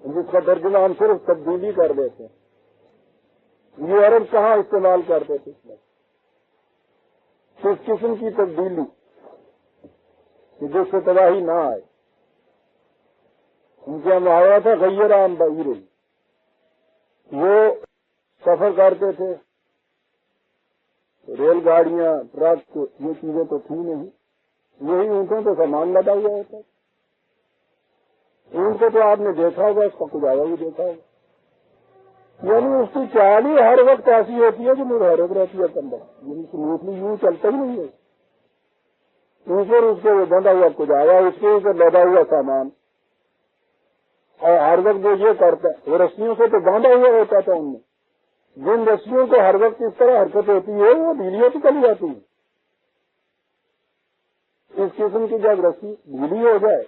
جس کا ترجمہ ہم صرف تبدیلی کر دیتے ہیں. یہ عرب کہاں استعمال کرتے تھے؟ کس قسم کی تبدیلی کہ جس سے تباہی نہ آئے. ان کے ہم آیا تھا غیر عام بغیر. وہ سفر کرتے تھے، ریل گاڑیاں، ٹرک، یہ چیزیں تو تھی نہیں. یہی اونٹوں پہ سامان لدا ہوا ہوتا. اونٹ کو تو آپ نے دیکھا ہوگا، اس کا کجاوا بھی دیکھا ہوگا. یعنی اس کی چال ہی ہر وقت ایسی ہوتی ہے کہ متحرک رہتی ہے کندھا. یعنی سموتھلی یوں چلتا ہی نہیں ہے. اوپر اس کے بندھا ہوا کجاوا، اس کے اوپر لدا ہوا سامان، اور ہر وقت وہ یہ کرتا ہے. وہ رسیوں سے تو باندھا ہوا ہوتا تھا. ان میں جن رسیوں کو ہر وقت اس طرح حرکت ہوتی ہے وہ ڈھیلی ہوتی چلی جاتی ہے. اس قسم کی جب رسی ڈھیلی ہو جائے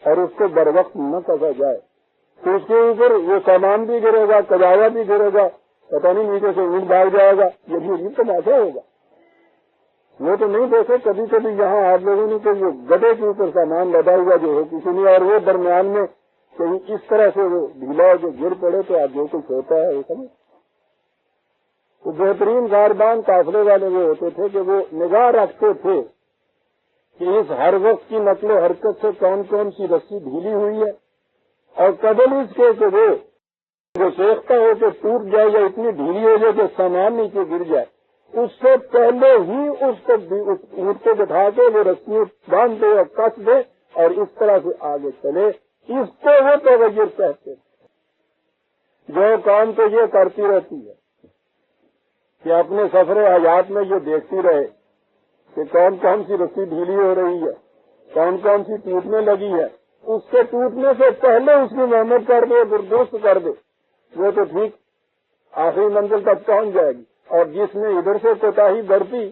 اور اس کو بر وقت نہ کسا جائے تو اس کے اوپر وہ سامان بھی گرے گا، کجاوا بھی گرے گا، پتہ نہیں نیچے سے اونٹ بھاگ جائے گا. یہ بھی عجیب تماشا ہوگا. وہ تو نہیں دیکھے کبھی کبھی یہاں آپ لوگوں نے کہ وہ گدے کے اوپر سامان لدا ہوا جو ہو کسی نے، اور وہ درمیان میں کہیں اس طرح سے وہ ڈھیلا جو گر پڑے تو آپ جو کچھ ہوتا ہے وہ سمجھ. تو بہترین کاربان قافلے والے وہ ہوتے تھے کہ وہ نگاہ رکھتے تھے کہ اس ہر وقت کی نقل و حرکت سے کون کون سی رسی ڈھیلی ہوئی ہے، اور قبل اس کے کہ وہ سیکھتا ہو کہ ٹوٹ جائے یا اتنی ڈھیلی ہو جائے کہ سامان نیچے گر جائے، اس سے پہلے ہی اس کو اونٹ کو بٹھا کے وہ رسی باندھ دے اور کس دے اور اس طرح سے آگے چلے، اس کو وہ تغیر کہتے ہیں۔ جو کام تو یہ کرتی رہتی ہے کہ اپنے سفر حیات میں یہ دیکھتی رہے کہ کون کون سی رسی ڈھیلی ہو رہی ہے، کون کون سی ٹوٹنے لگی ہے، اس کے ٹوٹنے سے پہلے اس کی مرمت کر دے، درست کر دے، وہ تو ٹھیک آخری منزل تک پہنچ جائے گی۔ اور جس نے ادھر سے کوتاہی برتی،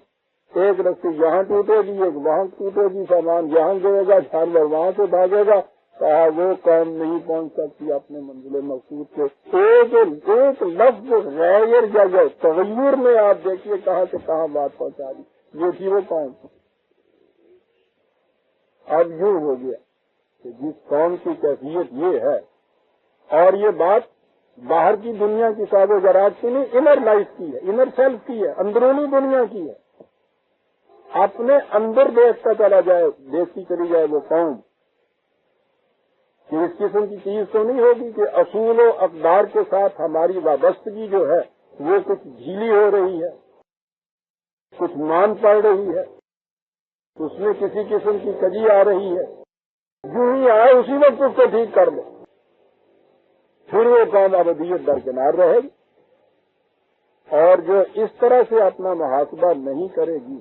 ایک رسی یہاں ٹوٹے گی، ایک وہاں ٹوٹے گی، سامان یہاں گئے گا، جانور وہاں سے بھاگے گا، کہا وہ قوم نہیں پہنچ سکتی اپنے منزل مقصود سے۔ ایک لفظ غیر یا تغیر میں آپ دیکھیے کہاں سے کہاں بات پہنچا دی، یہ تھی وہ قوم۔ اب یوں ہو گیا کہ جس قوم کی کیفیت یہ ہے، اور یہ بات باہر کی دنیا کی ساز و زراعت کی نہیں، انر لائف کی ہے، انر سیلف کی ہے، اندرونی دنیا کی ہے۔ اپنے اندر دیکھتا چلا جائے، دیکھتی چلی جائے وہ قوم کہ اس قسم کی چیز تو نہیں ہوگی کہ اصول و اقدار کے ساتھ ہماری وابستگی جو ہے وہ کچھ ڈھیلی ہو رہی ہے، کچھ مان پڑ رہی ہے، اس میں کسی قسم کی کجی آ رہی ہے، جو ہی آئے اسی وقت اس کو ٹھیک کر لے، پھر وہ قوم ابدیت درکنار رہے گی۔ اور جو اس طرح سے اپنا محاسبہ نہیں کرے گی،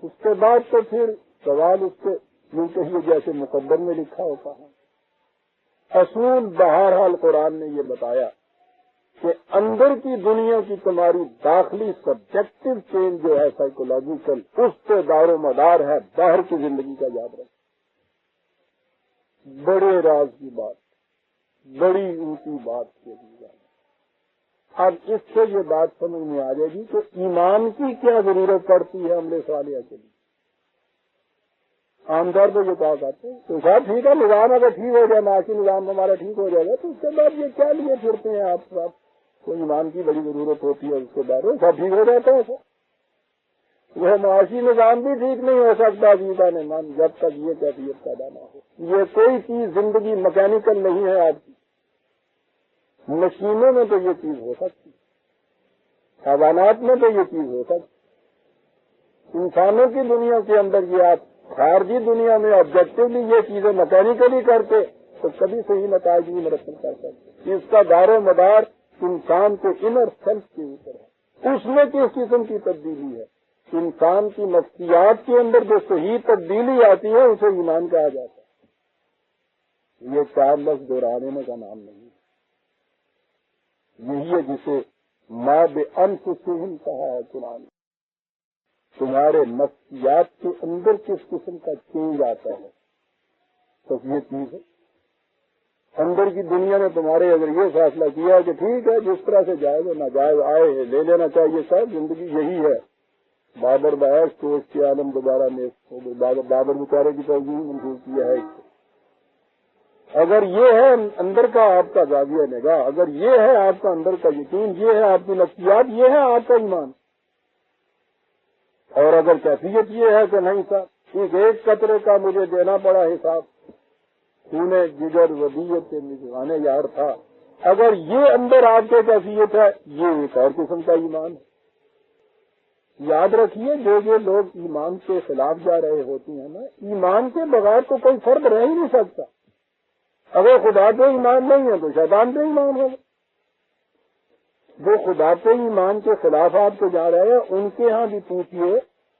اس کے بعد تو پھر سوال اس کے یوں کہیے جیسے مقدر میں لکھا ہوتا ہے۔ اصول بہرحال قرآن نے یہ بتایا کہ اندر کی دنیا کی تمہاری داخلی سبجیکٹو چینج جو ہے سائیکولوجیکل، اس پہ دار و مدار ہے باہر کی زندگی کا، یاد رکھیں۔ بڑے راز کی بات، بڑی اونچی بات کے لیے۔ اب اس سے یہ بات سمجھ میں آ جائے گی کہ ایمان کی کیا ضرورت پڑتی ہے عملے صالحہ کے لیے۔ عام طور پہ یہ کہا کرتے ہیں تو صاحب ٹھیک ہے، نظام اگر ٹھیک ہو جائے، معاشی نظام ہمارا ٹھیک ہو جائے گا، تو اس کے بعد یہ کیا لیے پھرتے ہیں آپ صاحب، تو ایمان کی بڑی ضرورت ہوتی ہے، اس کے بعد وہ سب ٹھیک ہو جاتا ہے۔ وہ معاشی نظام بھی ٹھیک نہیں ہو سکتا جیسا ایمان، جب تک یہ کیفیت پیدا نہ ہو۔ یہ کوئی چیز زندگی مکینیکل نہیں ہے آپ کی، مشینوں میں تو یہ چیز ہو سکتی، حیوانات میں تو یہ چیز ہو سکتی، انسانوں کی دنیا کے اندر یہ آپ خارجی دنیا میں آبجیکٹولی یہ چیزیں مکینیکلی کرتے تو کبھی صحیح نتائج نہیں مرتب کر سکتے۔ اس کا دار و مدار انسان کے انر سیلف کے اوپر ہے، اس میں کس قسم کی تبدیلی ہے۔ انسان کی نفسیات کے اندر جو صحیح تبدیلی آتی ہے اسے ایمان کہا جاتا ہے۔ یہ چار لفظ دہرانے کا نام نہیں ہے، یہی ہے جسے ما بانفسہم کہا ہے قرآن۔ تمہارے نفسیات کے اندر کس قسم کا چینج آتا ہے، تو یہ چیز ہے۔ اندر کی دنیا نے تمہارے اگر یہ فیصلہ کیا کہ ٹھیک ہے جس طرح سے جائز و ناجائز آئے ہیں لے لینا چاہیے، صاحب زندگی یہی ہے، بابر بیش تو اس کے عالم دوبارہ نیست ہو گئے، بابر بیچارے کی توجہ منظور کیا ہے۔ اگر یہ ہے اندر کا آپ کا زاویہ نگاہ، اگر یہ ہے آپ کا اندر کا یقین، یہ ہے آپ کی نفسیات، یہ ہے آپ کا ایمان، اور اگر کیفیت یہ ہے کہ نہیں صاحب اس ایک قطرے کا مجھے دینا پڑا حساب، خون جگر ودیت کے نگران یار تھا، اگر یہ اندر آپ کے کیفیت ہے، یہ ایک اور قسم کا ایمان ہے۔ یاد رکھیے جو لوگ ایمان کے خلاف جا رہے ہوتے ہیں نا، ایمان کے بغیر تو کوئی فرد رہ ہی نہیں سکتا۔ اگر خدا پہ ایمان نہیں ہے تو شیطان پہ ایمان ہوگا۔ وہ خدا پہ ایمان کے خلاف آپ کو جا رہے ہیں، ان کے ہاں بھی پوچھیے،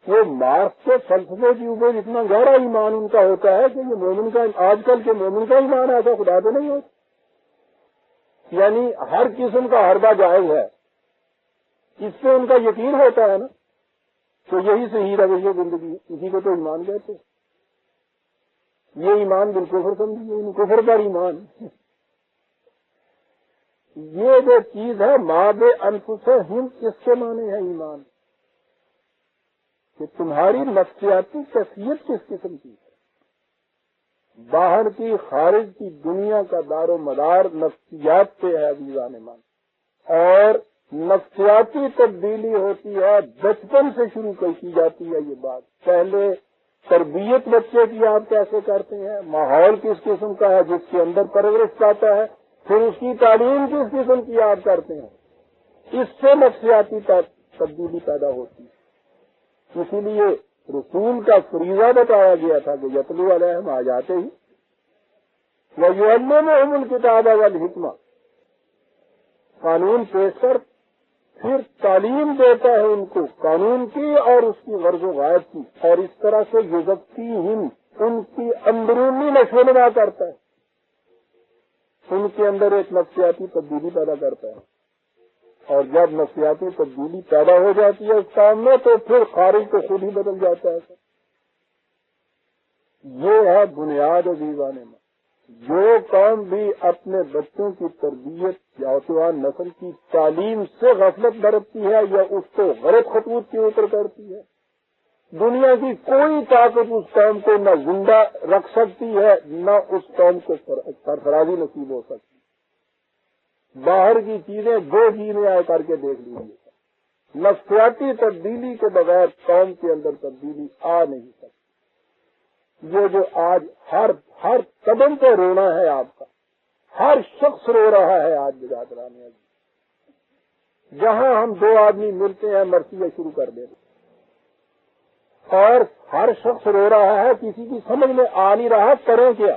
وہ مارکس کے فلسفے کے اوپر اتنا گہرا ایمان ان کا ہوتا ہے کہ یہ مومن کا، آج کل کے مومن کا ایمان ایسا خدا پہ نہیں ہوتا، یعنی ہر قسم کا حربہ جائز ہے، اس پہ ان کا یقین ہوتا ہے نا، تو یہی صحیح روش زندگی، اسی کو تو ایمان کہتے ہیں۔ یہ ایمان بالکفر سمجھیے، کفر پر ایمان۔ یہ جو چیز ہے ما بانفسہم، اس کے معنی ہے ایمان، کہ تمہاری نفسیاتی کیفیت کس قسم کی ہے، باہر کی خارج کی دنیا کا دار و مدار نفسیات پہ ہے عزیزان ایمان، اور نفسیاتی تبدیلی ہوتی ہے بچپن سے شروع کی جاتی ہے یہ بات. پہلے تربیت بچے کی آپ کیسے کرتے ہیں, ماحول کس قسم کا ہے جس کے اندر پرورش پاتا ہے, پھر اس کی تعلیم کس قسم کی آپ کرتے ہیں, اس سے نفسیاتی تبدیلی پیدا ہوتی ہے. اسی لیے رسول کا فریضہ بتایا گیا تھا کہ یتلو علیہم آ جاتے ہی وَيُعَلِّمُهُمُ الْكِتَابَ وَالْحِکْمَةَ, قانون پیش کر پھر تعلیم دیتا ہے ان کو قانون کی اور اس کی غرض و غائب کی, اور اس طرح سے یزکیہم, ان کی اندرونی نشو و نما کرتا ہے, ان کے اندر ایک نفسیاتی تبدیلی پیدا کرتا ہے. اور جب نفسیاتی تبدیلی پیدا ہو جاتی ہے اس کام میں تو پھر خارج تو خود ہی بدل جاتا ہے. یہ ہے بنیاد عزیزان میں. جو قوم بھی اپنے بچوں کی تربیت نوجوان نسل کی تعلیم سے غفلت برتتی ہے یا اس کو غلط خطوط کے اوپر کرتی ہے, دنیا کی کوئی طاقت اس قوم کو نہ زندہ رکھ سکتی ہے نہ اس قوم کو سرفرازی نصیب ہو سکتی. باہر کی چیزیں جو چیزیں آئے کر کے دیکھ لیجیے, نفسیاتی تبدیلی کے بغیر قوم کے اندر تبدیلی آ نہیں سکتی. یہ جو آج ہر قدم پہ رونا ہے آپ کا, ہر شخص رو رہا ہے آج برادران عزیز. جہاں ہم دو آدمی ملتے ہیں مرثیہ شروع کر دیتے اور ہر شخص رو رہا ہے, کسی کی سمجھ میں آ نہیں رہا کریں کیا.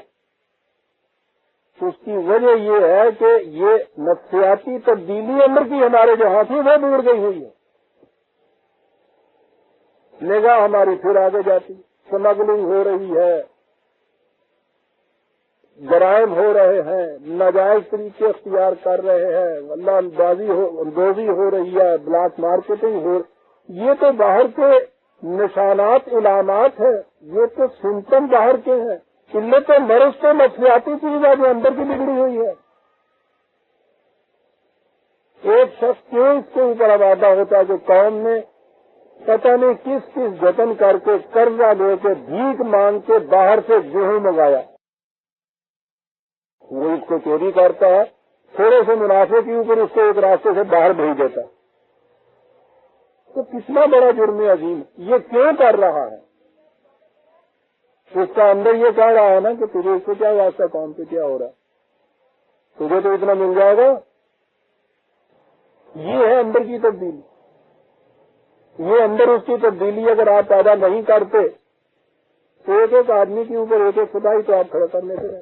اس کی وجہ یہ ہے کہ یہ نفسیاتی تبدیلی اندر کی ہمارے جہاں تھی وہ دور گئی ہوئی ہے. نگاہ ہماری پھر آگے جاتی, سمگلنگ ہو رہی ہے, جرائم ہو رہے ہیں, ناجائز طریقے اختیار کر رہے ہیں, اللہ اندوزی ہو رہی ہے, بلیک مارکیٹنگ ہو. یہ تو باہر کے نشانات علامات ہیں, یہ تو سمپٹم باہر کے ہیں. قلت مرض تو نفسیاتی چیز ہے جو اندر کی بگڑی ہوئی ہے. ایک شخص کیوں اس کے اوپر آبادہ ہوتا ہے کہ قوم نے پتہ نہیں کس جتن کر کے قرضہ لے کے بھیک مانگ کے باہر سے گیہوں منگایا, وہ اس کو چوری کرتا ہے, تھوڑے سے منافع کے اوپر اس کو ایک راستے سے باہر بھیج دیتا ہے. تو کتنا بڑا جرم عظیم یہ کیوں کر رہا ہے؟ اس کا اندر یہ کہہ رہا ہے نا کہ تجھے اس سے کیا واسطہ, کام سے کیا ہو رہا ہے, تجھے تو اتنا مل جائے گا. یہ ہے اندر کی تبدیلی. یہ اندر اس کی تبدیلی اگر آپ پیدا نہیں کرتے تو ایک ایک آدمی کے اوپر ایک ایک خدائی تو آپ کھڑا کرنے سے رہے.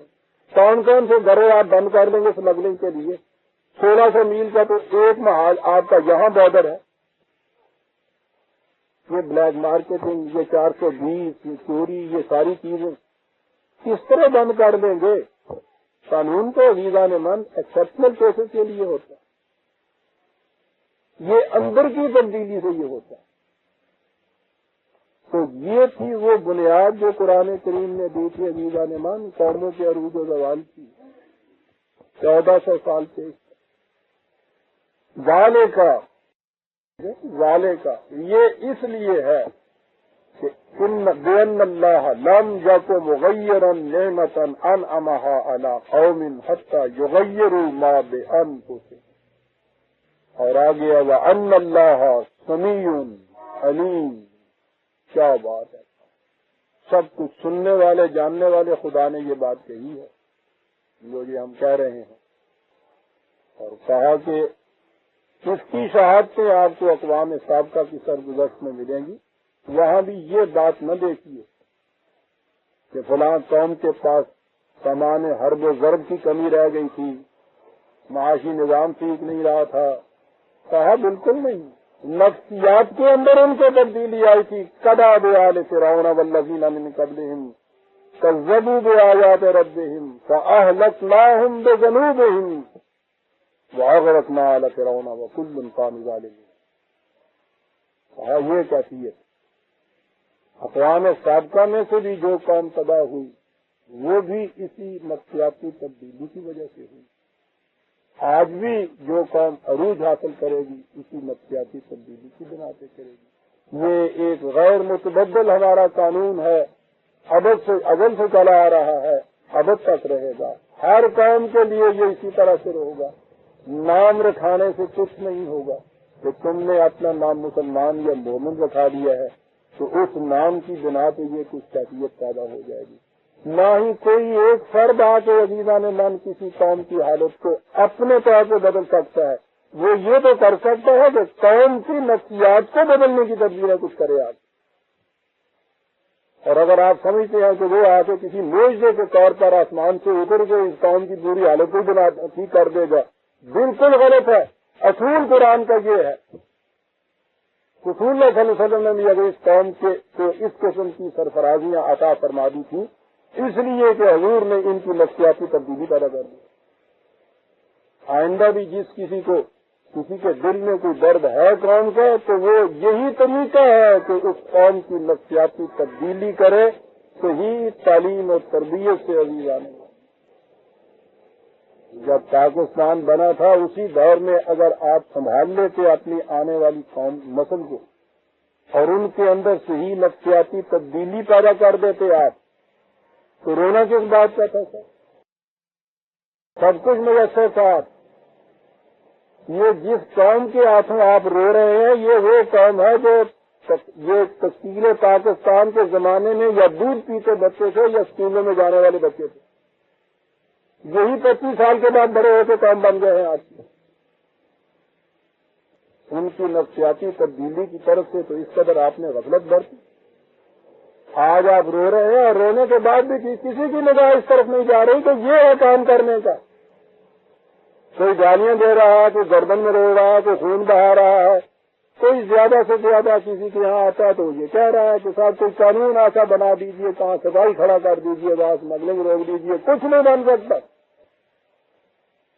کون کون سے گھرے آپ بند کر دیں گے سمگلنگ کے لیے؟ 1600 میل کا تو ایک محال آپ کا یہاں بارڈر ہے. یہ بلیک مارکیٹنگ, یہ 420, یہ چوری, یہ ساری چیزیں کس طرح بند کر دیں گے؟ قانون تو عزیزان من ایکسپشنل کیسز کے لیے ہوتا ہے. یہ اندر کی تبدیلی سے یہ ہوتا ہے. تو یہ تھی وہ بنیاد جو قرآن کریم نے دی تھی عزیزان من قوموں کے عروج و زوال کی 1400 سال سے. والے کا یہ اس لیے ہے کہ بِأَنَّ اللَّهَ لَمْ يَكُ مُغَيِّرًا نِعْمَةً أَنْعَمَهَا عَلَىٰ قَوْمٍ حَتَّىٰ يُغَيِّرُوا مَا بِأَنفُسِهِمْ. اور آگے وَأَنَّ اللَّهَ سَمِيعٌ عَلِيمٌ. کیا بات ہے, سب کچھ سننے والے جاننے والے خدا نے یہ بات کہی ہے جو یہ ہم کہہ رہے ہیں, اور کہا کہ اس کی شہادتیں آپ کو اقوام سابقہ کی سرگزشت میں ملیں گی. وہاں بھی یہ بات نہ دیکھیے کہ فلاں قوم کے پاس سامان حرب و ضرب کی کمی رہ گئی تھی, معاشی نظام ٹھیک نہیں رہا تھا. کہا بالکل نہیں, نفسیات کے اندر ان کو تبدیلی آئی تھی. قَدْ بِآلِ فِرْعَوْنَ وَالَّذِينَ مِن قَبْلِهِمْ كَذَّبُوا بِآيَاتِ رَبِّهِمْ فَأَهْلَكْنَاهُمْ بِذُنُوبِهِمْ وَأَغْرَقْنَا آلَ فِرْعَوْنَ وَكُلٌّ كَانُوا ظَالِمِينَ. کہا یہ کیفیت اقوام سابقہ میں سے بھی جو قوم تباہ ہوئی وہ بھی اسی نفسیاتی تبدیلی کی وجہ سے ہوئی. آج بھی جو قوم عروج حاصل کرے گی اسی نفسیاتی تبدیلی کی بنا پہ کرے گی. یہ ایک غیر متبدل ہمارا قانون ہے, ازل سے چلا آ رہا ہے, ابد تک رہے گا. ہر قوم کے لیے یہ اسی طرح سے ہوگا. نام رکھانے سے کچھ نہیں ہوگا کہ تم نے اپنا نام مسلمان یا مومن رکھا دیا ہے تو اس نام کی بنا پہ یہ کچھ کیفیت پیدا ہو جائے گی. نہ ہی کوئی ایک فرد آ کے عزیزان من کسی قوم کی حالت کو اپنے طور پہ بدل سکتا ہے. وہ یہ تو کر سکتا ہے کہ قوم کی نفسیات کو بدلنے کی تدبیر کچھ کرے آپ. اور اگر آپ سمجھتے ہیں کہ وہ آ کے کسی معجزے کے طور پر آسمان سے اتر کے اس قوم کی بری حالت کو بنا ٹھیک کر دے گا، بالکل غلط ہے. اصول قرآن کا یہ ہے. رسول اللہ صلی اللہ علیہ وسلم نے بھی اگر اس قوم کو اس قسم کی سرفرازیاں عطا فرما دی تھی اس لیے کہ حضور نے ان کی نفسیاتی تبدیلی پیدا کر دی. آئندہ بھی کسی کے دل میں کوئی درد ہے قوم کا تو وہ یہی طریقہ ہے کہ اس قوم کی نفسیاتی تبدیلی کرے. صحیح تعلیم اور تربیت سے عزیز آنے. جب پاکستان بنا تھا اسی دور میں اگر آپ سنبھال لیتے اپنی آنے والی قوم نسل کو اور ان کے اندر صحیح نفسیاتی تبدیلی پیدا کر دیتے آپ تو رونا کس بات کا تھا؟ سب کچھ میسر صاحب. یہ جس قوم کے ہاتھوں آپ رو رہے ہیں یہ وہ قوم ہے جو یہ تشکیل پاکستان کے زمانے میں یا دودھ پیتے بچے تھے یا اسکولوں میں جانے والے بچے تھے. یہی 25 سال کے بعد بڑے ہوتے قوم بن گئے ہیں آج. ان کی نفسیاتی تبدیلی کی طرف سے تو اس قدر آپ نے غفلت برتی. آج آپ رو رہے ہیں اور رونے کے بعد بھی کسی کی نگاہ اس طرف نہیں جا رہی کہ یہ ہے کام کرنے کا. کوئی گالیاں دے رہا ہے، کوئی گردن میں رو رہا ہے، کوئی خون بہا رہا ہے، کوئی زیادہ سے زیادہ کسی کے یہاں آتا ہے تو یہ کہہ رہا ہے کہ صاحب کوئی قانون ایسا بنا دیجئے، کہاں صفائی کھڑا کر دیجئے، وہاں اسمگلنگ روک دیجئے. کچھ نہیں بن سکتا.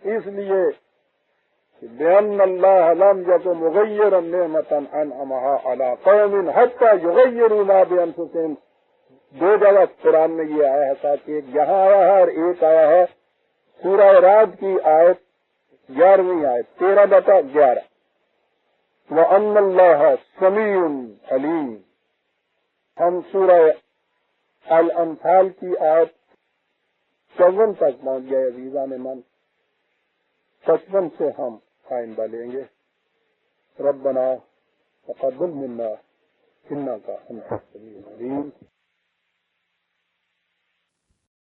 اس لیے بِأَنَّ اللَّهَ لَمْ يَكُنْ مُغَيِّرًا نِعْمَةً أَنْعَمَهَا عَلَىٰ قَوْمٍ حَتَّىٰ يُغَيِّرُوا مَا بِأَنفُسِهِمْ. دو جگہ قرآن میں یہ آیا ہے ساتھ، ایک یہاں آیا ہے اور ایک آیا ہے سورہ رعد کی آیت 11ویں آیت 13/11. وَأَنَّ اللَّهَ سَمِيعٌ عَلِيمٌ. ہم سورہ الانفال کی آیت 54 تک پہنچ گئے عزیزان من. 55 سے ہم آئندہ لیں گے. ربنا تقبل منا انک انت السمیع العلیم.